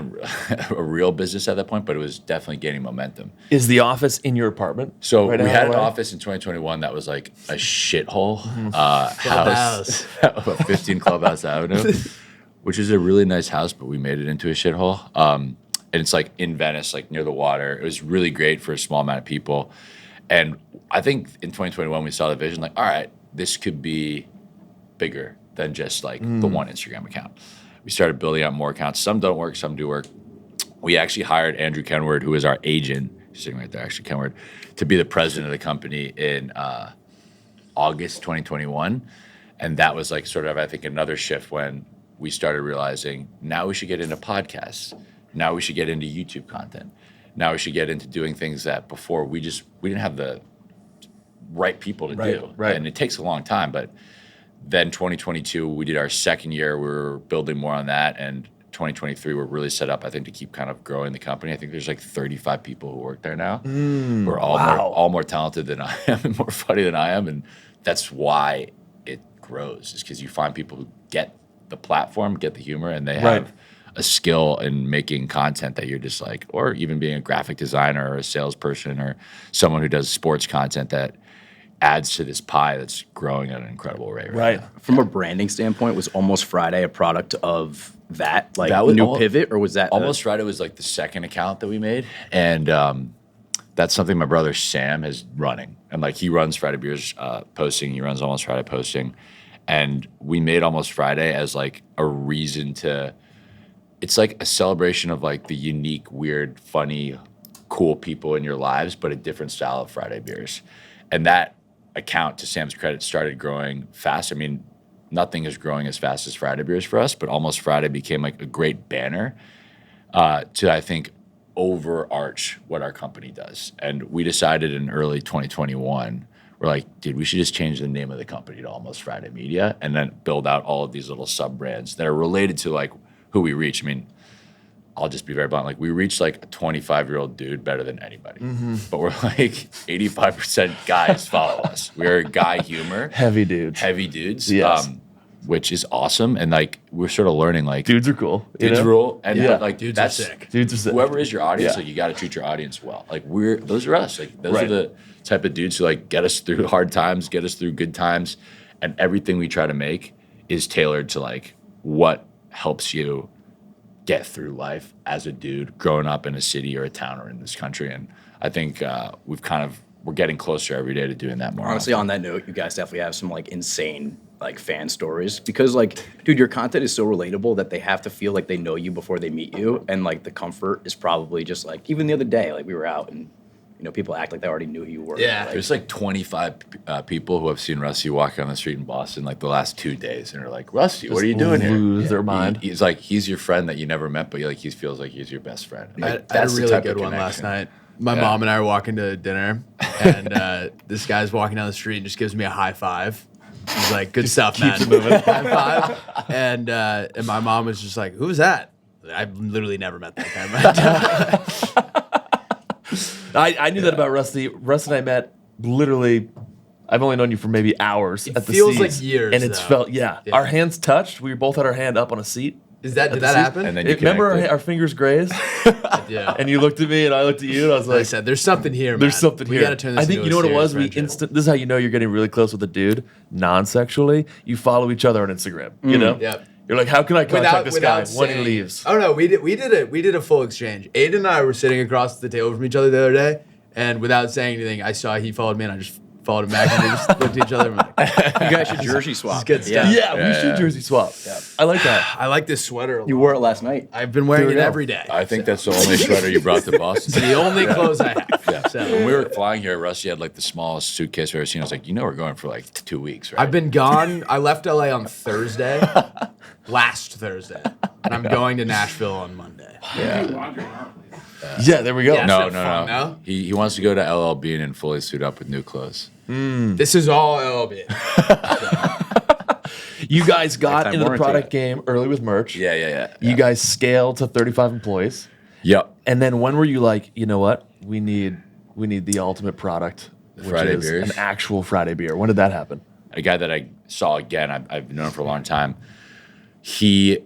[SPEAKER 3] a real business at that point, but it was definitely gaining momentum.
[SPEAKER 2] Is the office in your apartment?
[SPEAKER 3] So
[SPEAKER 2] right
[SPEAKER 3] we
[SPEAKER 2] now,
[SPEAKER 3] had an
[SPEAKER 2] LA?
[SPEAKER 3] office in 2021 that was like a shithole
[SPEAKER 1] Clubhouse.
[SPEAKER 3] house, 15 Clubhouse Avenue, which is a really nice house, but we made it into a shithole. And it's like in Venice, like near the water. It was really great for a small amount of people. And I think in 2021 we saw the vision, like, all right, this could be bigger than just like the one Instagram account. We started building out more accounts. Some don't work, some do work. We actually hired Andrew Kenward, who is our agent, he's sitting right there, actually, Kenward, to be the president of the company in August 2021. And that was like sort of, I think, another shift when we started realizing now we should get into podcasts. Now we should get into YouTube content. Now we should get into doing things that before we didn't have the right people to do.
[SPEAKER 2] Right.
[SPEAKER 3] And it takes a long time, but then 2022, we did our second year. We were building more on that. And 2023, we're really set up, I think, to keep kind of growing the company. I think there's like 35 people who work there now. We're all more talented than I am and more funny than I am. And that's why it grows, is because you find people who get the platform, get the humor, and they have a skill in making content that you're just like, or even being a graphic designer or a salesperson or someone who does sports content that adds to this pie that's growing at an incredible rate right now.
[SPEAKER 4] From a branding standpoint, was Almost Friday a product of that, like
[SPEAKER 3] That was
[SPEAKER 4] new pivot, or was that
[SPEAKER 3] Almost Friday was like the second account that we made, and that's something my brother Sam is running, and like he runs Friday Beers posting, he runs Almost Friday posting, and we made Almost Friday as like a reason to. It's like a celebration of like the unique, weird, funny, cool people in your lives, but a different style of Friday Beers, and that account, to Sam's credit, started growing fast. I mean, nothing is growing as fast as Friday Beers for us, but Almost Friday became like a great banner to, I think, overarch what our company does. And we decided in early 2021, we're like, dude, we should just change the name of the company to Almost Friday Media and then build out all of these little sub brands that are related to like who we reach. I mean, I'll just be very blunt. Like, we reach like a 25-year-old dude better than anybody. But we're like 85% guys follow us. We're guy humor.
[SPEAKER 2] Heavy dudes. Yes.
[SPEAKER 3] Which is awesome. And like, we're sort of learning like
[SPEAKER 2] Dudes are cool.
[SPEAKER 3] dudes rule. And
[SPEAKER 2] Yeah.
[SPEAKER 3] like,
[SPEAKER 1] Dudes
[SPEAKER 3] that's
[SPEAKER 1] are sick.
[SPEAKER 2] Dudes are sick.
[SPEAKER 3] whoever is your audience,
[SPEAKER 2] Yeah.
[SPEAKER 3] like you got to treat your audience well. Like those are us. Like those
[SPEAKER 2] Right.
[SPEAKER 3] are the type of dudes who like get us through hard times, get us through good times. And everything we try to make is tailored to like what helps you get through life as a dude growing up in a city or a town or in this country. And I think we're getting closer every day to doing that more.
[SPEAKER 4] Honestly,
[SPEAKER 3] often.
[SPEAKER 4] on that note, you guys definitely have some like insane like fan stories, because like, dude, your content is so relatable that they have to feel like they know you before they meet you, and like the comfort is probably just like, even the other day, like we were out and people act like they already knew who you were.
[SPEAKER 1] Yeah.
[SPEAKER 4] Like,
[SPEAKER 3] There's like 25 people who have seen Rusty walking on the street in Boston like the last 2 days, and are like, Rusty, what are you doing here?
[SPEAKER 2] lose their mind.
[SPEAKER 3] He's like, he's your friend that you never met, but like he feels like he's your best friend. And,
[SPEAKER 1] I
[SPEAKER 3] like,
[SPEAKER 1] had a
[SPEAKER 3] the
[SPEAKER 1] really
[SPEAKER 3] type
[SPEAKER 1] good
[SPEAKER 3] of
[SPEAKER 1] one last
[SPEAKER 3] connection.
[SPEAKER 1] night. My mom and I were walking to dinner, and this guy's walking down the street and just gives me a high five. He's like, "Good stuff, man." High five. And my mom was just like, "Who's that?" I've literally never met that guy.
[SPEAKER 2] I knew that about Rusty. Russ and I met literally. I've only known you for maybe hours at the
[SPEAKER 1] feels
[SPEAKER 2] seats,
[SPEAKER 1] like years,
[SPEAKER 2] and it's
[SPEAKER 1] though.
[SPEAKER 2] felt
[SPEAKER 1] Yeah.
[SPEAKER 2] Our hands touched. We both had our hand up on a seat,
[SPEAKER 1] Did that happen?
[SPEAKER 3] And then you
[SPEAKER 2] Remember
[SPEAKER 3] connected.
[SPEAKER 2] our fingers grazed?
[SPEAKER 1] Yeah.
[SPEAKER 2] And you looked at me and I looked at you and I was
[SPEAKER 1] I
[SPEAKER 2] like,
[SPEAKER 1] said, "There's something here.
[SPEAKER 2] there's
[SPEAKER 1] man.
[SPEAKER 2] something
[SPEAKER 1] we
[SPEAKER 2] here.
[SPEAKER 1] gotta turn this
[SPEAKER 2] I think
[SPEAKER 1] into
[SPEAKER 2] you know
[SPEAKER 1] a
[SPEAKER 2] what it was?
[SPEAKER 1] serious friendship."
[SPEAKER 2] This is how you know you're getting really close with a dude, non-sexually. You follow each other on Instagram. You know?
[SPEAKER 1] Yep.
[SPEAKER 2] You're like, how can I contact this guy when he
[SPEAKER 1] saying-
[SPEAKER 2] leaves?
[SPEAKER 1] Oh no, we did a full exchange. Aiden and I were sitting across the table from each other the other day, and without saying anything, I saw he followed me, and I just followed him back, and we just looked at each other. And we're like,
[SPEAKER 4] You guys should jersey swap.
[SPEAKER 1] good stuff.
[SPEAKER 2] Yeah, we should jersey swap. I like that.
[SPEAKER 1] I like this sweater. A lot.
[SPEAKER 4] You wore it last night.
[SPEAKER 1] I've been wearing
[SPEAKER 2] There
[SPEAKER 1] it
[SPEAKER 2] we go.
[SPEAKER 1] every day.
[SPEAKER 3] I think that's the only sweater you brought to Boston.
[SPEAKER 1] the only clothes I have.
[SPEAKER 3] Yeah.
[SPEAKER 1] So,
[SPEAKER 3] When we were flying here, Rusty had like the smallest suitcase I've ever seen. I was like, we're going for like 2 weeks, right?
[SPEAKER 1] I've been gone. I left LA on Thursday, last Thursday, and I'm going to Nashville on Monday.
[SPEAKER 2] Yeah, there we go.
[SPEAKER 1] Yeah.
[SPEAKER 3] no,
[SPEAKER 1] Is that fun, no?
[SPEAKER 3] He wants to go to LL Bean and fully suit up with new clothes.
[SPEAKER 1] This is all LLB.
[SPEAKER 2] You guys got
[SPEAKER 3] Lifetime
[SPEAKER 2] into the
[SPEAKER 3] warranty.
[SPEAKER 2] product game early with merch.
[SPEAKER 3] Yeah.
[SPEAKER 2] You guys scaled to 35 employees.
[SPEAKER 3] Yep.
[SPEAKER 2] And then when were you like, you know what? We need the ultimate product, which
[SPEAKER 3] Friday
[SPEAKER 2] is
[SPEAKER 3] beers?
[SPEAKER 2] an actual Friday beer. When did that happen?
[SPEAKER 3] A guy that I saw again, I've known him for a long time. He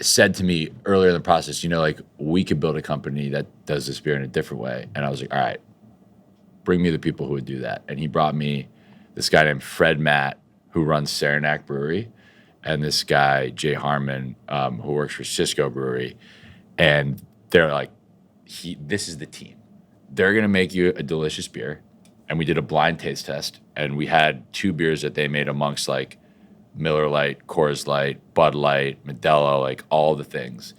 [SPEAKER 3] said to me earlier in the process, like we could build a company that does this beer in a different way. And I was like, all right, bring me the people who would do that. And he brought me this guy named Fred Matt, who runs Saranac Brewery, and this guy, Jay Harmon, who works for Cisco Brewery. And they're like, this is the team. They're going to make you a delicious beer. And we did a blind taste test, and we had 2 beers that they made amongst like Miller Lite, Coors Light, Bud Light, Modelo, like all the things.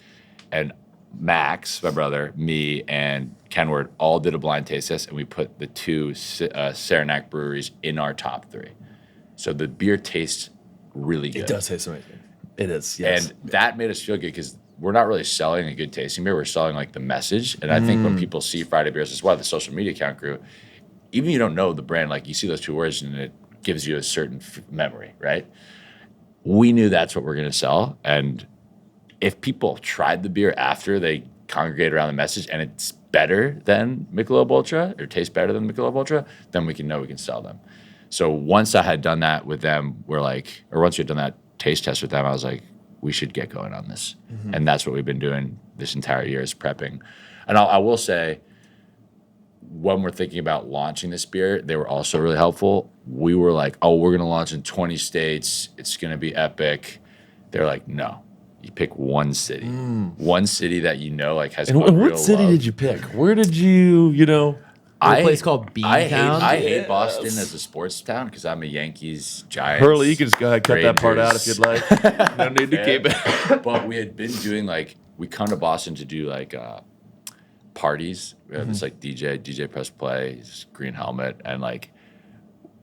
[SPEAKER 3] And Max, my brother, me, and Kenward all did a blind taste test, and we put the 2 Saranac breweries in our top 3. So the beer tastes really good.
[SPEAKER 2] It does taste amazing. It is, yes.
[SPEAKER 3] And that made us feel good because we're not really selling a good tasting beer. We're selling like the message. And I think when people see Friday beers, that's why the social media account grew. Even if you don't know the brand, like you see those 2 words and it gives you a certain memory, right? We knew that's what we're going to sell. And if people tried the beer after they congregate around the message and it's better than Michelob Ultra or tastes better than Michelob Ultra, then we can know we can sell them. So once I had done that with them, once we had done that taste test with them, I was like, we should get going on this. And that's what we've been doing this entire year is prepping. And I will say, when we're thinking about launching this beer, they were also really helpful. We were like, oh, we're going to launch in 20 states. It's going to be epic. They're like, no. You pick one city. One city that like has
[SPEAKER 2] And what city did you pick? Where did you,
[SPEAKER 1] A place called Beantown.
[SPEAKER 3] I hate Boston as a sports town because I'm a Yankees, Giants.
[SPEAKER 2] Hurley, you can just go ahead and cut that part out if
[SPEAKER 3] Rangers.
[SPEAKER 2] you'd like. No need to keep it.
[SPEAKER 3] But we had been doing we come to Boston to do parties. We have this DJ Press Play, this green helmet, and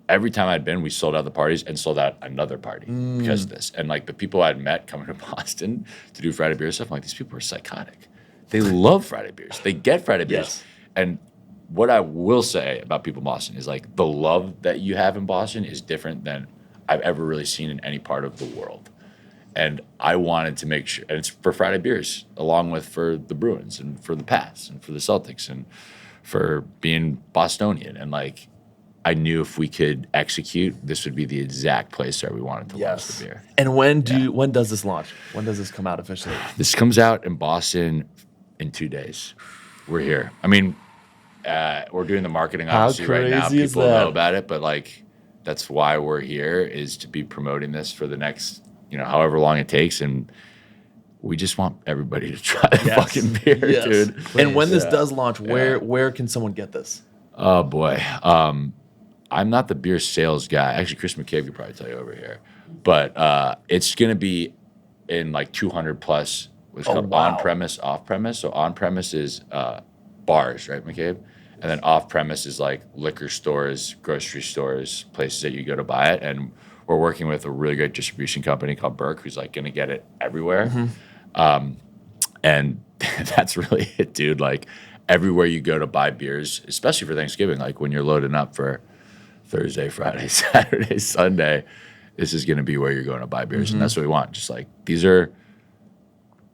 [SPEAKER 3] every time I'd been, we sold out the parties and sold out another party because of this. And the people I'd met coming to Boston to do Friday beer stuff, I'm like, these people are psychotic. They love Friday beers. They get Friday beers.
[SPEAKER 2] Yes.
[SPEAKER 3] And what I will say about people in Boston is the love that you have in Boston is different than I've ever really seen in any part of the world. And I wanted to make sure, and it's for Friday beers, along with for the Bruins and for the Pats and for the Celtics and for being Bostonian. And I knew if we could execute, this would be the exact place where we wanted to launch the beer.
[SPEAKER 2] And when does this launch? When does this come out officially?
[SPEAKER 3] This comes out in Boston in 2 days. We're here. I mean, we're doing the marketing
[SPEAKER 2] How
[SPEAKER 3] obviously right now.
[SPEAKER 2] crazy is
[SPEAKER 3] People
[SPEAKER 2] that?
[SPEAKER 3] know about it, but that's why we're here is to be promoting this for the next, however long it takes, and we just want everybody to try the fucking beer,
[SPEAKER 2] Yes.
[SPEAKER 3] dude.
[SPEAKER 2] And when this does launch, where can someone get this?
[SPEAKER 3] Oh boy, I'm not the beer sales guy. Actually, Chris McCabe could probably tell you over here, but it's gonna be in 200 plus. What's called on premise, off premise. So on premise is bars, right, McCabe? And then off premise is liquor stores, grocery stores, places that you go to buy it. And we're working with a really great distribution company called Burke, who's going to get it everywhere. And that's really it, dude. Everywhere you go to buy beers, especially for Thanksgiving, when you're loading up for Thursday, Friday, Saturday, Sunday, this is going to be where you're going to buy beers. And that's what we want. Just these are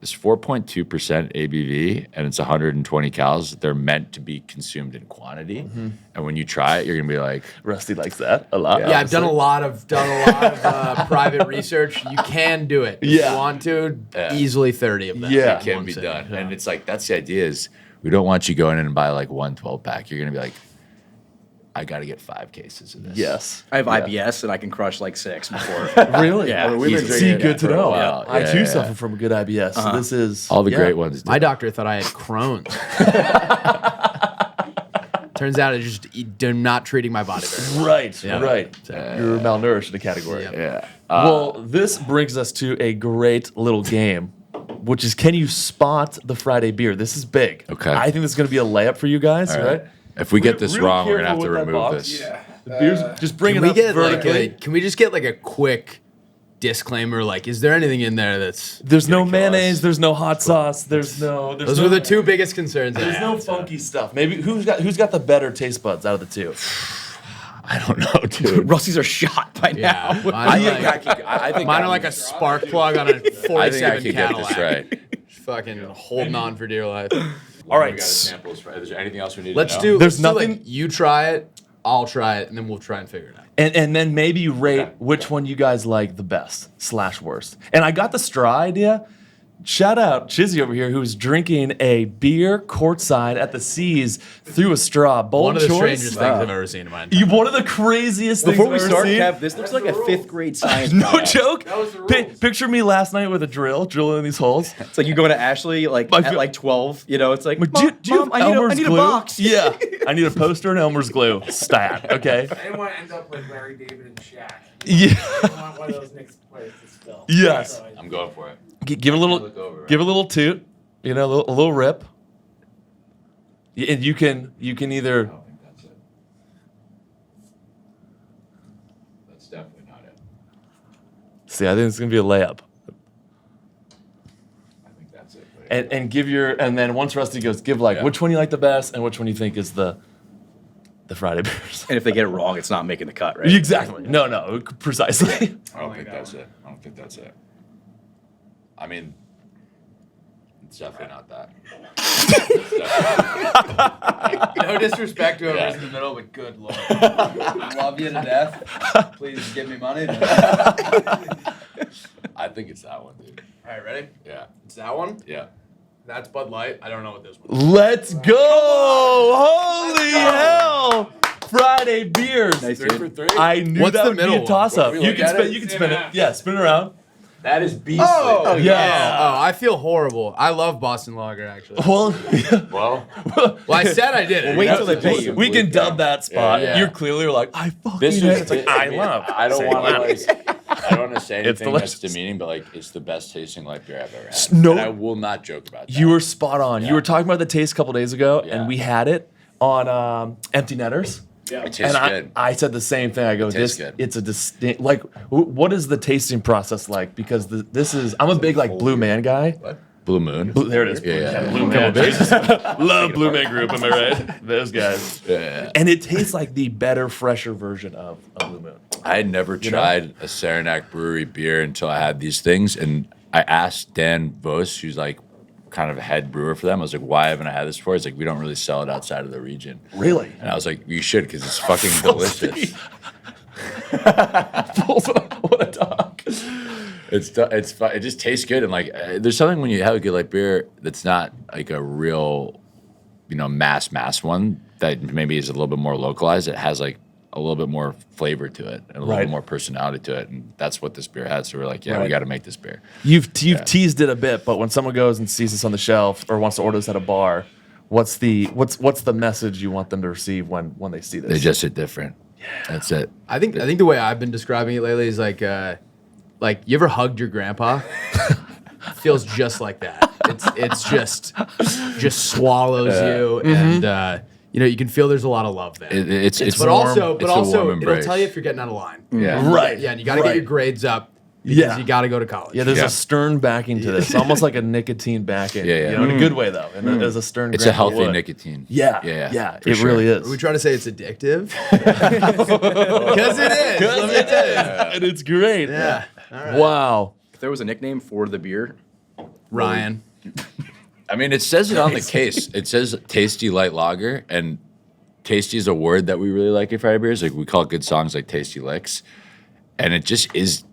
[SPEAKER 3] It's 4.2% ABV, and it's 120 calories. They're meant to be consumed in quantity, and when you try it, you're gonna be like,
[SPEAKER 2] Rusty likes that a lot.
[SPEAKER 1] Yeah, I've done a lot of private research. You can do it. If
[SPEAKER 2] Yeah.
[SPEAKER 1] you want to, easily 30 of them.
[SPEAKER 2] Yeah.
[SPEAKER 3] it can be done. And it's like, that's the idea is we don't want you going in and buy like 1 12-pack. You're gonna be like, I got to get 5 cases of this.
[SPEAKER 2] Yes.
[SPEAKER 4] I have IBS and I can crush like 6 before.
[SPEAKER 2] Really?
[SPEAKER 4] Yeah. I mean,
[SPEAKER 3] we've been
[SPEAKER 2] See,
[SPEAKER 3] drinking
[SPEAKER 2] good
[SPEAKER 3] it
[SPEAKER 2] to
[SPEAKER 3] for a
[SPEAKER 2] know.
[SPEAKER 3] while.
[SPEAKER 2] I
[SPEAKER 3] Yeah,
[SPEAKER 2] too
[SPEAKER 3] yeah.
[SPEAKER 2] suffer from a good IBS. So this is
[SPEAKER 3] All the great ones.
[SPEAKER 1] My
[SPEAKER 3] do.
[SPEAKER 1] doctor thought I had Crohn's. Turns out it's just they're not treating my body very well.
[SPEAKER 2] Right,
[SPEAKER 1] Yeah.
[SPEAKER 2] right. You're malnourished in the category.
[SPEAKER 1] Yep.
[SPEAKER 3] Yeah.
[SPEAKER 2] Well, this brings us to a great little game, which is can you spot the Friday beer? This is big.
[SPEAKER 3] Okay.
[SPEAKER 2] I think this is going to be a layup for you guys,
[SPEAKER 3] All
[SPEAKER 2] right?
[SPEAKER 3] If we get this
[SPEAKER 2] Real
[SPEAKER 3] wrong, we're gonna have to
[SPEAKER 2] careful with that
[SPEAKER 3] remove
[SPEAKER 2] box.
[SPEAKER 3] this.
[SPEAKER 2] The beer's just bring
[SPEAKER 1] Can
[SPEAKER 2] it
[SPEAKER 1] we
[SPEAKER 2] up
[SPEAKER 1] get
[SPEAKER 2] vertically.
[SPEAKER 1] can we just get like a quick disclaimer? Like, is there anything in there that's
[SPEAKER 2] There's no
[SPEAKER 3] gonna kill
[SPEAKER 2] mayonnaise.
[SPEAKER 3] us.
[SPEAKER 2] There's no hot sauce. There's no.
[SPEAKER 1] those were the two biggest concerns. I
[SPEAKER 2] There's
[SPEAKER 1] had.
[SPEAKER 2] no funky stuff. Maybe who's got the better taste buds out of the two?
[SPEAKER 3] I don't know, dude.
[SPEAKER 4] Rusty's are shot by
[SPEAKER 1] Yeah,
[SPEAKER 4] now.
[SPEAKER 3] I think
[SPEAKER 1] mine are like a spark plug on a
[SPEAKER 3] I think I
[SPEAKER 1] 47
[SPEAKER 3] can get
[SPEAKER 1] Cadillac.
[SPEAKER 3] this right.
[SPEAKER 1] Fucking holding on for dear life.
[SPEAKER 2] All right.
[SPEAKER 3] We got samples. Is there anything else we need
[SPEAKER 1] Let's
[SPEAKER 3] to know?
[SPEAKER 1] do.
[SPEAKER 2] There's
[SPEAKER 1] let's do,
[SPEAKER 2] nothing-
[SPEAKER 1] like, you try it, I'll try it, and then we'll try and figure it out.
[SPEAKER 2] And then maybe you rate
[SPEAKER 3] Okay.
[SPEAKER 2] which one you guys like the best / worst. And I got the straw idea. Shout out Chizzy over here who's drinking a beer courtside at the Seas through a straw. Bold
[SPEAKER 1] One of the
[SPEAKER 2] choice.
[SPEAKER 1] strangest things I've ever seen in my entire
[SPEAKER 2] You one of the craziest things
[SPEAKER 4] Before we
[SPEAKER 2] I've ever
[SPEAKER 4] start,
[SPEAKER 2] seen.
[SPEAKER 4] Kev, this looks like a 5th grade science
[SPEAKER 2] No
[SPEAKER 4] project.
[SPEAKER 2] joke.
[SPEAKER 5] That was the rules.
[SPEAKER 2] Picture me last night with a drilling these holes.
[SPEAKER 4] It's like you going to Ashley like
[SPEAKER 2] I
[SPEAKER 4] at
[SPEAKER 2] feel-
[SPEAKER 4] like 12. You know, it's like,
[SPEAKER 2] But
[SPEAKER 4] Mom, Mom, I need a
[SPEAKER 2] glue?
[SPEAKER 4] box.
[SPEAKER 2] Yeah, I need a poster and Elmer's glue. Stat. Okay.
[SPEAKER 5] I didn't want to end up like Larry David and Shaq.
[SPEAKER 2] Yeah.
[SPEAKER 5] I didn't want one of those Knicks players to spill.
[SPEAKER 2] Yes.
[SPEAKER 5] So I-
[SPEAKER 3] I'm going for it.
[SPEAKER 2] Give it a little.
[SPEAKER 3] Look over, right?
[SPEAKER 2] Give it a little toot. You know, a little rip. And you can either.
[SPEAKER 3] I don't think that's it. That's definitely not it.
[SPEAKER 2] See, I think it's gonna be a layup.
[SPEAKER 3] I think that's it.
[SPEAKER 2] And give and then once Rusty goes, give like
[SPEAKER 3] Yeah.
[SPEAKER 2] which one you like the best and which one you think is the Friday beers.
[SPEAKER 4] And if they get it wrong, it's not making the cut, right?
[SPEAKER 2] Exactly. No, precisely.
[SPEAKER 3] I don't think that's it. I don't think that's it. I mean, it's definitely not that.
[SPEAKER 1] No disrespect to whoever's
[SPEAKER 3] Yeah.
[SPEAKER 1] in the middle, but good lord. Love you to death. Please give me money. All
[SPEAKER 3] I think it's that one, dude.
[SPEAKER 1] right, ready?
[SPEAKER 3] Yeah.
[SPEAKER 1] It's that one.
[SPEAKER 3] Yeah.
[SPEAKER 1] That's Bud Light. I don't know what this one is.
[SPEAKER 2] Let's go! Holy hell! Friday beers.
[SPEAKER 4] Nice,
[SPEAKER 1] 3
[SPEAKER 4] dude.
[SPEAKER 1] for 3.
[SPEAKER 2] I knew
[SPEAKER 1] What's
[SPEAKER 2] that
[SPEAKER 1] the
[SPEAKER 2] would be
[SPEAKER 1] middle
[SPEAKER 2] a
[SPEAKER 1] one?
[SPEAKER 2] toss up.
[SPEAKER 3] We
[SPEAKER 2] You
[SPEAKER 3] look
[SPEAKER 2] can
[SPEAKER 3] at
[SPEAKER 2] spin.
[SPEAKER 3] it?
[SPEAKER 2] You can spin it. Yeah, spin it around.
[SPEAKER 3] That is beastly.
[SPEAKER 1] Oh,
[SPEAKER 2] yeah.
[SPEAKER 1] Oh, I feel horrible. I love Boston Lager, actually.
[SPEAKER 2] Well,
[SPEAKER 3] Well,
[SPEAKER 1] Well, I said I did it.
[SPEAKER 4] Wait till they pay you.
[SPEAKER 2] we can dub that spot.
[SPEAKER 1] Yeah.
[SPEAKER 2] You're clearly like, I fucking
[SPEAKER 3] this
[SPEAKER 2] hate
[SPEAKER 3] is.
[SPEAKER 2] it. It's like, I love.
[SPEAKER 3] I don't
[SPEAKER 2] saying
[SPEAKER 3] want to
[SPEAKER 2] that.
[SPEAKER 3] like. I don't want to say
[SPEAKER 2] It's
[SPEAKER 3] anything that's
[SPEAKER 2] delicious.
[SPEAKER 3] demeaning, but like, it's the best tasting light beer I've ever had.
[SPEAKER 2] No-
[SPEAKER 3] And I will not joke about that.
[SPEAKER 2] You were spot on. You
[SPEAKER 3] Yeah.
[SPEAKER 2] were talking about the taste a couple days ago,
[SPEAKER 3] Yeah.
[SPEAKER 2] and we had it on Empty Netters.
[SPEAKER 5] Yeah.
[SPEAKER 3] It tastes
[SPEAKER 2] And
[SPEAKER 3] good.
[SPEAKER 2] I said the same thing. I go,
[SPEAKER 3] tastes
[SPEAKER 2] this,
[SPEAKER 3] good.
[SPEAKER 2] it's a distinct, like, what is the tasting process like? Because this is, I'm a big, like, Blue Man guy.
[SPEAKER 3] Blue Moon.
[SPEAKER 2] There it is.
[SPEAKER 3] Yeah.
[SPEAKER 2] Blue Man. Love Blue Man Group, am I right? Those guys.
[SPEAKER 3] Yeah.
[SPEAKER 2] And it tastes like the better, fresher version of Blue Moon.
[SPEAKER 3] I had never tried a Saranac Brewery beer until I had these things, and I asked Dan Vos, who's like kind of a head brewer for them. I was like, "Why haven't I had this before?" He's like, "We don't really sell it outside of the region."
[SPEAKER 2] Really?
[SPEAKER 3] And I was like, "You should, because it's fucking delicious."
[SPEAKER 2] What a dog.
[SPEAKER 3] It just tastes good, and like there's something when you have a good like beer that's not like a real, mass one that maybe is a little bit more localized. It has like a little bit more flavor to it and a little
[SPEAKER 2] Right.
[SPEAKER 3] bit more personality to it, and that's what this beer has. So we're like, yeah,
[SPEAKER 2] Right.
[SPEAKER 3] we got to make this beer.
[SPEAKER 2] You've teased it a bit, but when someone goes and sees this on the shelf or wants to order this at a bar, what's the message you want them to receive when they see this?
[SPEAKER 3] They just hit different. Yeah. That's it.
[SPEAKER 1] I think the way I've been describing it lately is like you ever hugged your grandpa? Feels just like that. It's just swallows you, and you can feel there's a lot of love there.
[SPEAKER 3] It's
[SPEAKER 1] but
[SPEAKER 3] warm.
[SPEAKER 1] also
[SPEAKER 3] It's a warm
[SPEAKER 1] it'll
[SPEAKER 3] embrace.
[SPEAKER 1] tell you if you're getting out of line.
[SPEAKER 3] Yeah.
[SPEAKER 2] Right.
[SPEAKER 1] Yeah, and you got to
[SPEAKER 2] right.
[SPEAKER 1] get your grades up because
[SPEAKER 2] Yeah.
[SPEAKER 1] you got to go to college.
[SPEAKER 2] Yeah, there's
[SPEAKER 3] Yeah.
[SPEAKER 2] a stern backing to this, almost like a nicotine backing.
[SPEAKER 3] Yeah, yeah.
[SPEAKER 2] In a good way though, and there's a stern.
[SPEAKER 3] It's a
[SPEAKER 2] grandpa
[SPEAKER 3] healthy
[SPEAKER 2] wood.
[SPEAKER 3] nicotine.
[SPEAKER 2] Yeah,
[SPEAKER 3] Yeah. for
[SPEAKER 2] it
[SPEAKER 3] sure.
[SPEAKER 2] really is.
[SPEAKER 1] Are we trying to say it's addictive? Because it is. Let me tell you.
[SPEAKER 2] And it's great.
[SPEAKER 1] Yeah. All right.
[SPEAKER 2] Wow.
[SPEAKER 4] If there was a nickname for the beer,
[SPEAKER 1] Ryan.
[SPEAKER 3] I mean, it says it on the case. It says tasty light lager, and tasty is a word that we really like at Friday Beers. Like we call good songs like tasty licks, and it just is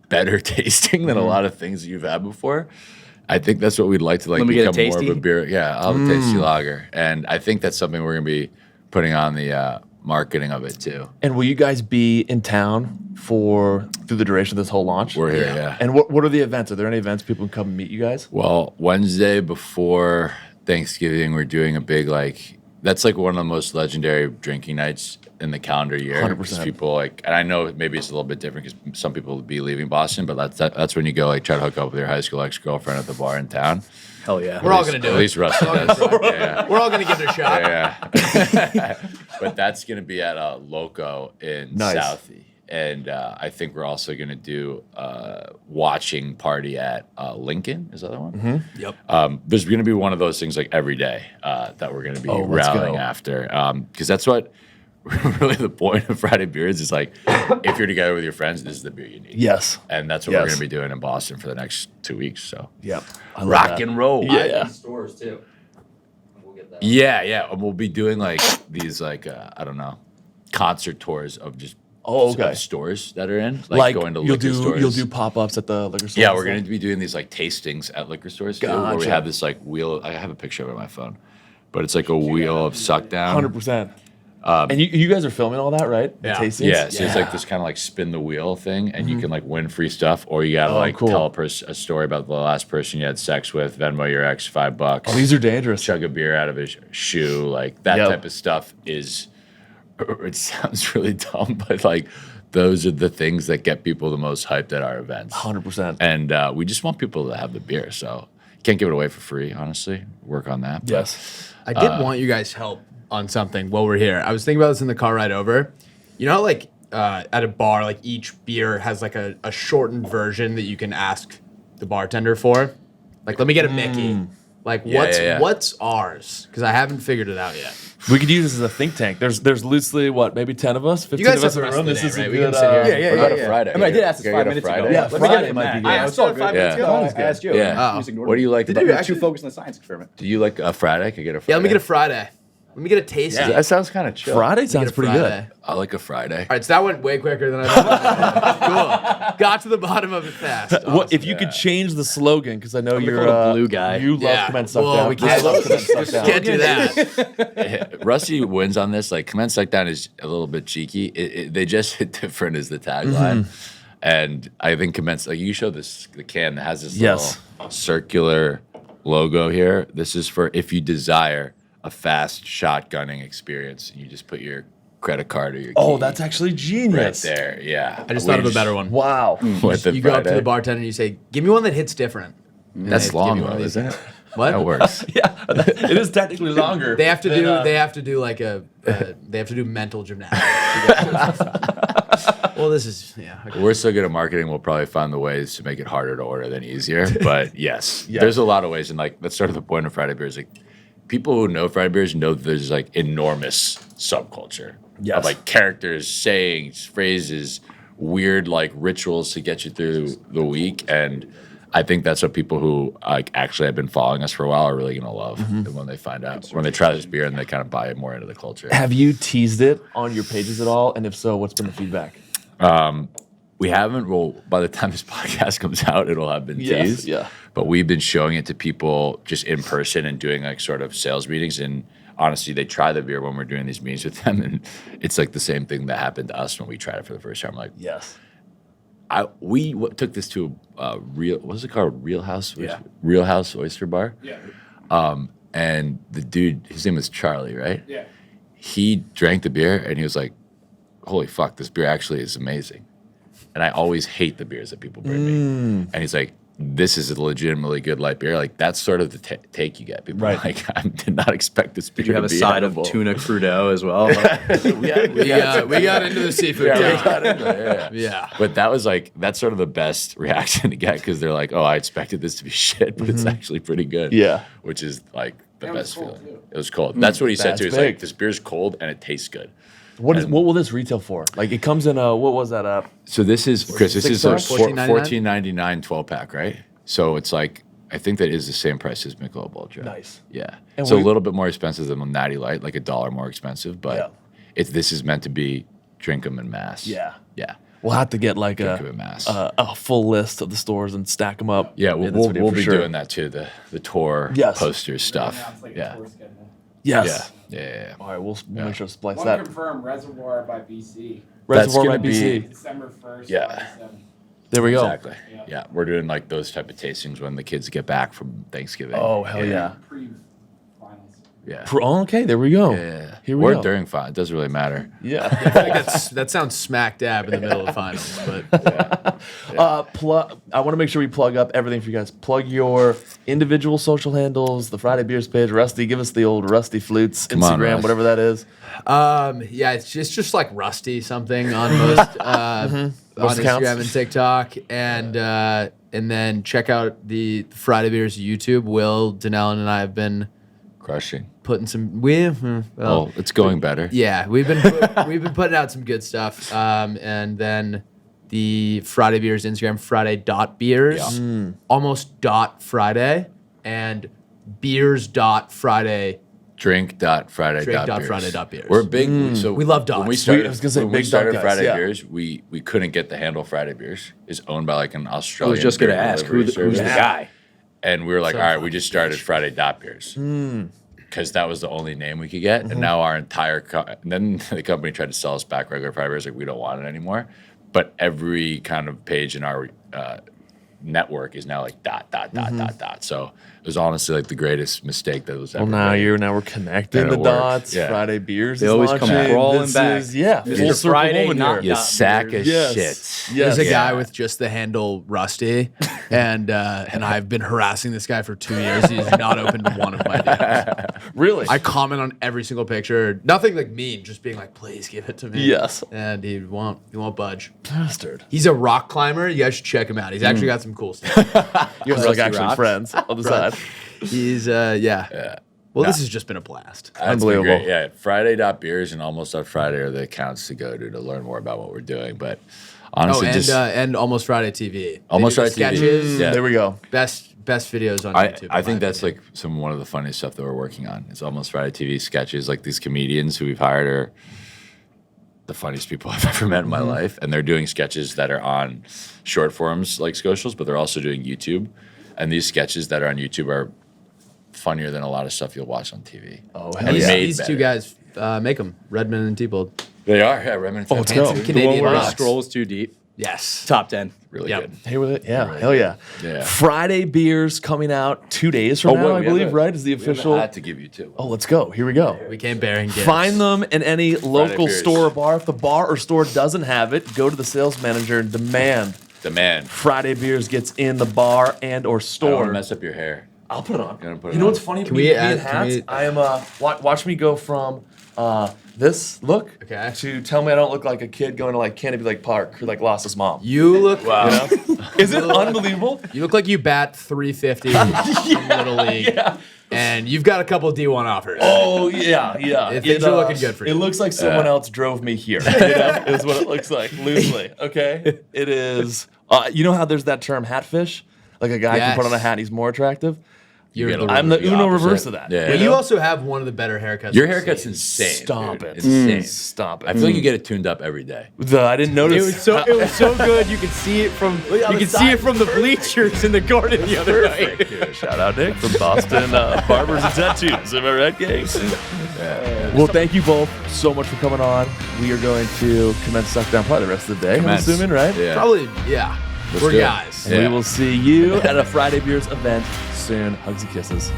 [SPEAKER 3] better tasting than a lot of things that you've had before. I think that's what we'd like to
[SPEAKER 4] Let me get a
[SPEAKER 3] become more of a
[SPEAKER 4] tasty?
[SPEAKER 3] beer. Yeah, I'll have a tasty lager, and I think that's something we're gonna be putting on the marketing of it too.
[SPEAKER 2] And will you guys be in town through the duration of this whole launch?
[SPEAKER 3] We're here, yeah.
[SPEAKER 2] And what are the events? Are there any events people can come and meet you guys?
[SPEAKER 3] Well, Wednesday before Thanksgiving, we're doing a big that's like one of the most legendary drinking nights in the calendar year.
[SPEAKER 2] 100%.
[SPEAKER 3] People and I know maybe it's a little bit different because some people will be leaving Boston, but that's when you go try to hook up with your high school ex-girlfriend at the bar in town.
[SPEAKER 4] Hell yeah.
[SPEAKER 1] We're all gonna do
[SPEAKER 3] At
[SPEAKER 1] it.
[SPEAKER 3] least Rusty does. Yeah.
[SPEAKER 1] We're all gonna give it a shot.
[SPEAKER 3] Yeah. But that's going to be at Loco in
[SPEAKER 2] Nice.
[SPEAKER 3] Southie. And I think we're also going to do a watching party at Lincoln. Is that the one?
[SPEAKER 1] Yep.
[SPEAKER 3] There's going to be one of those things like every day that we're going to be
[SPEAKER 2] let's
[SPEAKER 3] rallying
[SPEAKER 2] go.
[SPEAKER 3] after. Because that's what really the point of Friday Beers is like, if you're together with your friends, this is the beer you need.
[SPEAKER 2] Yes.
[SPEAKER 3] And that's what we're
[SPEAKER 2] Yes.
[SPEAKER 3] going to be doing in Boston for the next 2 weeks. So
[SPEAKER 2] Yep. I love
[SPEAKER 3] rock
[SPEAKER 2] that.
[SPEAKER 3] and roll.
[SPEAKER 2] Yeah.
[SPEAKER 6] Stores too. We'll get that.
[SPEAKER 3] Yeah. And we'll be doing these I don't know, concert tours of just
[SPEAKER 2] Okay.
[SPEAKER 3] of stores that are in,
[SPEAKER 2] Like
[SPEAKER 3] going to
[SPEAKER 2] you'll
[SPEAKER 3] liquor
[SPEAKER 2] do
[SPEAKER 3] stores.
[SPEAKER 2] you'll do pop-ups at the liquor store.
[SPEAKER 3] Yeah, we're going to be doing these tastings at liquor stores too, where we
[SPEAKER 2] Gotcha.
[SPEAKER 3] have this wheel. I have a picture of it on my phone, but it's like a wheel of Suckdown.
[SPEAKER 2] 100%. And you guys are filming all that, right? The
[SPEAKER 1] Yeah.
[SPEAKER 2] tastings?
[SPEAKER 3] Yeah, so it's like this kind of spin the wheel thing, and you can win free stuff, or you gotta
[SPEAKER 2] Oh, cool.
[SPEAKER 3] tell a story about the last person you had sex with, Venmo your ex $5,
[SPEAKER 2] Oh, these are dangerous.
[SPEAKER 3] chug a beer out of his shoe, that
[SPEAKER 2] Yep.
[SPEAKER 3] type of stuff is. It sounds really dumb, but those are the things that get people the most hyped at our events.
[SPEAKER 2] 100%.
[SPEAKER 3] And we just want people to have the beer, so can't give it away for free. Honestly, work on that. but-
[SPEAKER 2] Yes.
[SPEAKER 1] I did want you guys' help on something while we're here. I was thinking about this in the car ride over. You know how at a bar, each beer has a shortened version that you can ask the bartender for? Let me get a Mickey.
[SPEAKER 3] Yeah.
[SPEAKER 1] What's ours? Because I haven't figured it out yet.
[SPEAKER 2] We could use this as a think tank. There's loosely maybe 10 of us, 15
[SPEAKER 1] guys
[SPEAKER 2] of
[SPEAKER 1] have
[SPEAKER 2] us
[SPEAKER 1] the
[SPEAKER 2] in
[SPEAKER 1] rest
[SPEAKER 2] the
[SPEAKER 1] of
[SPEAKER 2] room.
[SPEAKER 1] the
[SPEAKER 2] This
[SPEAKER 1] day,
[SPEAKER 2] is a
[SPEAKER 1] right? We
[SPEAKER 2] good.
[SPEAKER 1] can sit here.
[SPEAKER 4] Yeah.
[SPEAKER 3] What about a Friday?
[SPEAKER 4] I mean, I did ask this
[SPEAKER 3] Can I
[SPEAKER 4] 5
[SPEAKER 3] get a
[SPEAKER 4] minutes ago.
[SPEAKER 3] Friday?
[SPEAKER 2] Yeah,
[SPEAKER 4] Let me
[SPEAKER 2] Friday
[SPEAKER 4] get it
[SPEAKER 2] might be
[SPEAKER 4] now.
[SPEAKER 2] good.
[SPEAKER 4] I it's all good.
[SPEAKER 3] Yeah.
[SPEAKER 4] No, I asked you.
[SPEAKER 3] Yeah.
[SPEAKER 4] You just ignored
[SPEAKER 3] What do
[SPEAKER 4] me.
[SPEAKER 3] you like?
[SPEAKER 4] Did
[SPEAKER 3] about-
[SPEAKER 4] you actually focus on the science experiment?
[SPEAKER 3] Do you like a Friday? Could I get a Friday?
[SPEAKER 1] Yeah, let me get a Friday. Let me get a tasty.
[SPEAKER 3] That sounds kind of chill.
[SPEAKER 2] Friday sounds pretty good.
[SPEAKER 3] I like a Friday.
[SPEAKER 1] All right, so that went way quicker than I thought. Cool. Got to the bottom of it fast.
[SPEAKER 2] What if you could change the slogan? Because I know you're
[SPEAKER 4] call it a blue guy.
[SPEAKER 2] You love
[SPEAKER 1] Yeah.
[SPEAKER 2] commence
[SPEAKER 1] Well,
[SPEAKER 2] Suckdown.
[SPEAKER 1] we can't-
[SPEAKER 2] I love commence Suckdown.
[SPEAKER 1] Can't do that.
[SPEAKER 3] Rusty wins on this. Commence Suckdown is a little bit cheeky. They just hit different as the tagline. And I think commence, you show the can that has this
[SPEAKER 2] Yes.
[SPEAKER 3] little circular logo here. This is for if you desire a fast shotgunning experience. You just put your credit card or your
[SPEAKER 2] Oh,
[SPEAKER 3] key
[SPEAKER 2] that's actually
[SPEAKER 3] right
[SPEAKER 2] genius.
[SPEAKER 3] there. Yeah.
[SPEAKER 1] I just thought of a better one.
[SPEAKER 2] Wow.
[SPEAKER 3] With the
[SPEAKER 1] You go up to
[SPEAKER 3] Friday.
[SPEAKER 1] the bartender and you say, "Give me one that hits different." And
[SPEAKER 3] That's
[SPEAKER 1] they give
[SPEAKER 3] long
[SPEAKER 1] you one
[SPEAKER 3] though,
[SPEAKER 1] of these.
[SPEAKER 3] isn't it?
[SPEAKER 1] What?
[SPEAKER 3] That works.
[SPEAKER 2] Yeah, it is technically longer.
[SPEAKER 1] They have to
[SPEAKER 2] than,
[SPEAKER 1] do. They have to do they have to do mental gymnastics. Well, this is okay.
[SPEAKER 3] We're so good at marketing, we'll probably find the ways to make it harder to order than easier. But yes,
[SPEAKER 2] Yes.
[SPEAKER 3] there's a lot of ways. And that's sort of the point of Friday Beers. People who know Friday Beers know that there's enormous subculture
[SPEAKER 2] Yes.
[SPEAKER 3] of characters, sayings, phrases, weird rituals to get you through the week. And I think that's what people who actually have been following us for a while are really gonna love. And when they find out, when they try this beer and they kind of buy more into the culture.
[SPEAKER 2] Have you teased it on your pages at all? And if so, what's been the feedback?
[SPEAKER 3] We haven't. Well, by the time this podcast comes out, it'll have been
[SPEAKER 2] Yes,
[SPEAKER 3] teased.
[SPEAKER 2] yeah.
[SPEAKER 3] But we've been showing it to people just in person and doing sort of sales meetings. And honestly, they try the beer when we're doing these meetings with them, and it's the same thing that happened to us when we tried it for the first time.
[SPEAKER 2] Yes.
[SPEAKER 3] We took this to a real. What's it called? Real House.
[SPEAKER 2] Yeah.
[SPEAKER 3] Real House Oyster Bar.
[SPEAKER 5] Yeah.
[SPEAKER 3] And the dude, his name was Charlie, right?
[SPEAKER 5] Yeah.
[SPEAKER 3] He drank the beer and he was like, "Holy fuck, this beer actually is amazing." And I always hate the beers that people bring me. And he's like, "This is a legitimately good light beer." That's sort of the take you get. People are
[SPEAKER 2] Right.
[SPEAKER 3] I did not expect this beer
[SPEAKER 4] Did you have
[SPEAKER 3] to
[SPEAKER 4] a
[SPEAKER 3] be
[SPEAKER 4] side
[SPEAKER 3] edible.
[SPEAKER 4] of tuna crudo as well?
[SPEAKER 1] We got into the seafood.
[SPEAKER 3] Yeah,
[SPEAKER 1] talk.
[SPEAKER 3] we got into it, yeah.
[SPEAKER 1] Yeah.
[SPEAKER 3] But that was that's sort of the best reaction to get because they're like, "Oh, I expected this to be shit, but it's actually pretty good."
[SPEAKER 2] Yeah.
[SPEAKER 3] Which is the
[SPEAKER 5] And it was
[SPEAKER 3] best
[SPEAKER 5] cold,
[SPEAKER 3] feeling.
[SPEAKER 5] too.
[SPEAKER 3] It was cold. That's what he said
[SPEAKER 2] That's
[SPEAKER 3] too. He's
[SPEAKER 2] big.
[SPEAKER 3] "This beer's cold and it tastes good."
[SPEAKER 2] What will this retail for? It comes in a what was that?
[SPEAKER 3] So this is Chris. This is a
[SPEAKER 1] $14.99?
[SPEAKER 3] $14.99 12-pack, right? So it's I think that is the same price as Michelob Ultra.
[SPEAKER 2] Nice.
[SPEAKER 3] Yeah.
[SPEAKER 2] And
[SPEAKER 3] It's a
[SPEAKER 2] we-
[SPEAKER 3] little bit more expensive than Natty Light, like $1 more expensive, but this is meant to be drink them in mass.
[SPEAKER 2] Yeah.
[SPEAKER 3] Yeah.
[SPEAKER 2] We'll have to get like
[SPEAKER 3] Drink 'em in mass.
[SPEAKER 2] a full list of the stores and stack them up.
[SPEAKER 3] Yeah,
[SPEAKER 2] in this video
[SPEAKER 3] we'll
[SPEAKER 2] for
[SPEAKER 3] be
[SPEAKER 2] sure.
[SPEAKER 3] doing that too. The tour
[SPEAKER 2] Yes.
[SPEAKER 3] posters stuff.
[SPEAKER 5] Now it's like a
[SPEAKER 3] Yeah.
[SPEAKER 5] tour schedule.
[SPEAKER 2] Yes.
[SPEAKER 3] Yeah.
[SPEAKER 2] All right, we'll make sure to splice
[SPEAKER 5] One
[SPEAKER 2] that.
[SPEAKER 5] confirmed Reservoir by BC.
[SPEAKER 2] Reservoir
[SPEAKER 3] gonna
[SPEAKER 2] by
[SPEAKER 3] be-
[SPEAKER 2] BC.
[SPEAKER 5] December 1st.
[SPEAKER 3] Yeah.
[SPEAKER 5] 27th.
[SPEAKER 2] There we go.
[SPEAKER 3] Exactly. Yeah, we're doing like those type of tastings when the kids get back from Thanksgiving.
[SPEAKER 2] Oh, hell yeah.
[SPEAKER 5] Pre-finals.
[SPEAKER 3] Yeah.
[SPEAKER 2] Okay, there we go.
[SPEAKER 3] Yeah.
[SPEAKER 2] Here we
[SPEAKER 3] or
[SPEAKER 2] go.
[SPEAKER 3] during fun. It doesn't really matter.
[SPEAKER 2] Yeah.
[SPEAKER 1] That sounds smack dab in the middle of finals, but
[SPEAKER 2] I want to make sure we plug up everything for you guys. Plug your individual social handles, the Friday Beers page. Rusty, give us the old Rusty Flutes
[SPEAKER 3] Come on,
[SPEAKER 2] Instagram,
[SPEAKER 3] Russ.
[SPEAKER 2] whatever that is.
[SPEAKER 1] yeah, it's just like Rusty something on most on
[SPEAKER 2] Most accounts.
[SPEAKER 1] Instagram and TikTok, and then check out the Friday Beers YouTube. Will Danellen and I have been
[SPEAKER 3] Crushing.
[SPEAKER 1] putting some
[SPEAKER 3] Oh, it's going better.
[SPEAKER 1] yeah, we've been putting out some good stuff, and then the Friday Beers Instagram, Friday.beers, almost dot Friday, and beers.friday.
[SPEAKER 3] Drink.friday.beers. We're big. So
[SPEAKER 1] We love
[SPEAKER 3] When we
[SPEAKER 1] dots.
[SPEAKER 3] started,
[SPEAKER 2] I was gonna say
[SPEAKER 3] when we
[SPEAKER 2] big
[SPEAKER 3] started
[SPEAKER 2] dot guys,
[SPEAKER 3] Friday
[SPEAKER 2] yeah.
[SPEAKER 3] Beers, we couldn't get the handle Friday Beers. It's owned by like an Australian.
[SPEAKER 4] I was just gonna
[SPEAKER 3] beer
[SPEAKER 4] ask
[SPEAKER 3] delivery
[SPEAKER 4] who's the
[SPEAKER 3] service.
[SPEAKER 4] guy.
[SPEAKER 3] And we were like,
[SPEAKER 1] So
[SPEAKER 3] all right, we just started Friday.beers. Because that was the only name we could get. And now our entire and then the company tried to sell us back regular Friday Beers. Like, we don't want it anymore. But every kind of page in our network is now like ... So it was honestly like the greatest mistake that was ever
[SPEAKER 2] Well,
[SPEAKER 3] made.
[SPEAKER 2] now we're connecting
[SPEAKER 3] And
[SPEAKER 2] the
[SPEAKER 3] it worked.
[SPEAKER 2] dots.
[SPEAKER 3] Yeah.
[SPEAKER 2] Friday Beers.
[SPEAKER 4] They
[SPEAKER 2] is
[SPEAKER 4] always come
[SPEAKER 2] launching.
[SPEAKER 4] crawling
[SPEAKER 2] This
[SPEAKER 4] back.
[SPEAKER 2] is- yeah,
[SPEAKER 4] Mr.
[SPEAKER 2] full circle
[SPEAKER 4] Friday,
[SPEAKER 2] moment
[SPEAKER 4] not
[SPEAKER 2] here.
[SPEAKER 3] You sack of
[SPEAKER 2] Yes.
[SPEAKER 3] shit.
[SPEAKER 2] Yes.
[SPEAKER 1] There's a guy
[SPEAKER 3] Yeah.
[SPEAKER 1] with just the handle Rusty, and I've been harassing this guy for 2 years. He's not opened one of my DMs.
[SPEAKER 2] Really?
[SPEAKER 1] I comment on every single picture. Nothing like mean, just being like, please give it to me.
[SPEAKER 2] Yes.
[SPEAKER 1] And he won't budge.
[SPEAKER 2] Bastard.
[SPEAKER 1] He's a rock climber. You guys should check him out. He's actually got some cool stuff.
[SPEAKER 2] You guys are like
[SPEAKER 4] Rusty
[SPEAKER 2] actually
[SPEAKER 4] rocks.
[SPEAKER 2] friends on the side.
[SPEAKER 1] He's yeah. Well, this has just been a blast.
[SPEAKER 3] That's been
[SPEAKER 2] Unbelievable.
[SPEAKER 3] great. Yeah, Friday.beers and Almost on Friday are the accounts to go to learn more about what we're doing. But honestly,
[SPEAKER 1] And Almost Friday TV.
[SPEAKER 3] Almost
[SPEAKER 1] They do
[SPEAKER 3] Friday TV.
[SPEAKER 1] sketches.
[SPEAKER 3] Yeah.
[SPEAKER 2] There we go.
[SPEAKER 1] Best videos on
[SPEAKER 3] I
[SPEAKER 1] YouTube.
[SPEAKER 3] I
[SPEAKER 1] in
[SPEAKER 3] think
[SPEAKER 1] my
[SPEAKER 3] that's
[SPEAKER 1] opinion.
[SPEAKER 3] like one of the funniest stuff that we're working on. It's Almost Friday TV sketches. Like, these comedians who we've hired are the funniest people I've ever met in my life, and they're doing sketches that are on short forms like socials, but they're also doing YouTube. And these sketches that are on YouTube are funnier than a lot of stuff you'll watch on TV.
[SPEAKER 2] Oh,
[SPEAKER 3] And
[SPEAKER 2] hell yeah.
[SPEAKER 3] made
[SPEAKER 1] These two
[SPEAKER 3] better.
[SPEAKER 1] guys make them. Redmond and T-Bold.
[SPEAKER 3] They are. Yeah, Redmond.
[SPEAKER 2] let's
[SPEAKER 3] Family.
[SPEAKER 2] go.
[SPEAKER 1] And some
[SPEAKER 2] The
[SPEAKER 4] The one
[SPEAKER 1] Canadian
[SPEAKER 4] where it
[SPEAKER 1] rocks.
[SPEAKER 4] scrolls too deep.
[SPEAKER 1] Yes.
[SPEAKER 4] Top 10.
[SPEAKER 3] Really
[SPEAKER 1] Yep.
[SPEAKER 3] good.
[SPEAKER 2] Hey with it? Yeah. Hell yeah.
[SPEAKER 3] Yeah.
[SPEAKER 2] Friday Beers coming out 2 days from now, I believe, right? Is the
[SPEAKER 3] We have an
[SPEAKER 2] official.
[SPEAKER 3] ad to give you too.
[SPEAKER 2] Oh, let's go. Here we go.
[SPEAKER 1] We came bearing gifts.
[SPEAKER 2] Find them in any local
[SPEAKER 3] Beers.
[SPEAKER 2] store or bar. If the bar or store doesn't have it, go to the sales manager and demand
[SPEAKER 3] Demand.
[SPEAKER 2] Friday Beers gets in the bar and or
[SPEAKER 3] I don't want
[SPEAKER 2] store.
[SPEAKER 3] to mess up your hair.
[SPEAKER 2] I'll put it on.
[SPEAKER 3] Gonna put it
[SPEAKER 2] You know
[SPEAKER 3] on.
[SPEAKER 2] what's funny?
[SPEAKER 1] Can
[SPEAKER 2] me,
[SPEAKER 1] we
[SPEAKER 2] me
[SPEAKER 1] add-
[SPEAKER 2] and
[SPEAKER 1] can
[SPEAKER 2] hats.
[SPEAKER 1] we-
[SPEAKER 2] I am watch me go from this look
[SPEAKER 1] Okay.
[SPEAKER 2] to tell me I don't look like a kid going to like Canopy Lake Park who like lost his mom.
[SPEAKER 1] You look.
[SPEAKER 2] You know? Is it unbelievable?
[SPEAKER 1] You look like you bat 350 in Little League,
[SPEAKER 2] Yeah.
[SPEAKER 1] and you've got a couple D1 offers.
[SPEAKER 2] Oh yeah.
[SPEAKER 1] Things are looking good for you.
[SPEAKER 2] It looks like someone else drove me here. You know, is what it looks like loosely. Okay, it is. You know how there's that term hatfish? Like a guy can put
[SPEAKER 1] Yes.
[SPEAKER 2] on a hat, and he's more attractive.
[SPEAKER 1] You're
[SPEAKER 3] get
[SPEAKER 1] the
[SPEAKER 3] a
[SPEAKER 2] I'm the
[SPEAKER 3] The
[SPEAKER 2] Uno
[SPEAKER 3] opposite.
[SPEAKER 2] reverse of that.
[SPEAKER 3] Yeah.
[SPEAKER 1] But
[SPEAKER 2] you
[SPEAKER 1] you
[SPEAKER 2] know?
[SPEAKER 1] also have one of the better haircuts.
[SPEAKER 3] Your
[SPEAKER 1] I've
[SPEAKER 3] haircut's
[SPEAKER 1] seen.
[SPEAKER 3] insane.
[SPEAKER 2] Stop
[SPEAKER 3] dude.
[SPEAKER 2] it.
[SPEAKER 3] Insane.
[SPEAKER 2] Stop it.
[SPEAKER 3] I feel like you get it tuned up every day.
[SPEAKER 2] I didn't notice.
[SPEAKER 4] It was so good. You could see it from the bleachers in the garden the other night.
[SPEAKER 2] Shout out Nick from Boston Barbers and Tattoos. Am I right, gang? Well, thank you both so much for coming on. We are going to commence Suckdown probably the rest of the day,
[SPEAKER 3] Commence.
[SPEAKER 2] I'm assuming, right?
[SPEAKER 3] Yeah.
[SPEAKER 1] Probably, yeah.
[SPEAKER 3] Let's
[SPEAKER 1] We're
[SPEAKER 3] do it.
[SPEAKER 1] guys.
[SPEAKER 2] And we will see you at a Friday Beers event soon. Hugs and kisses.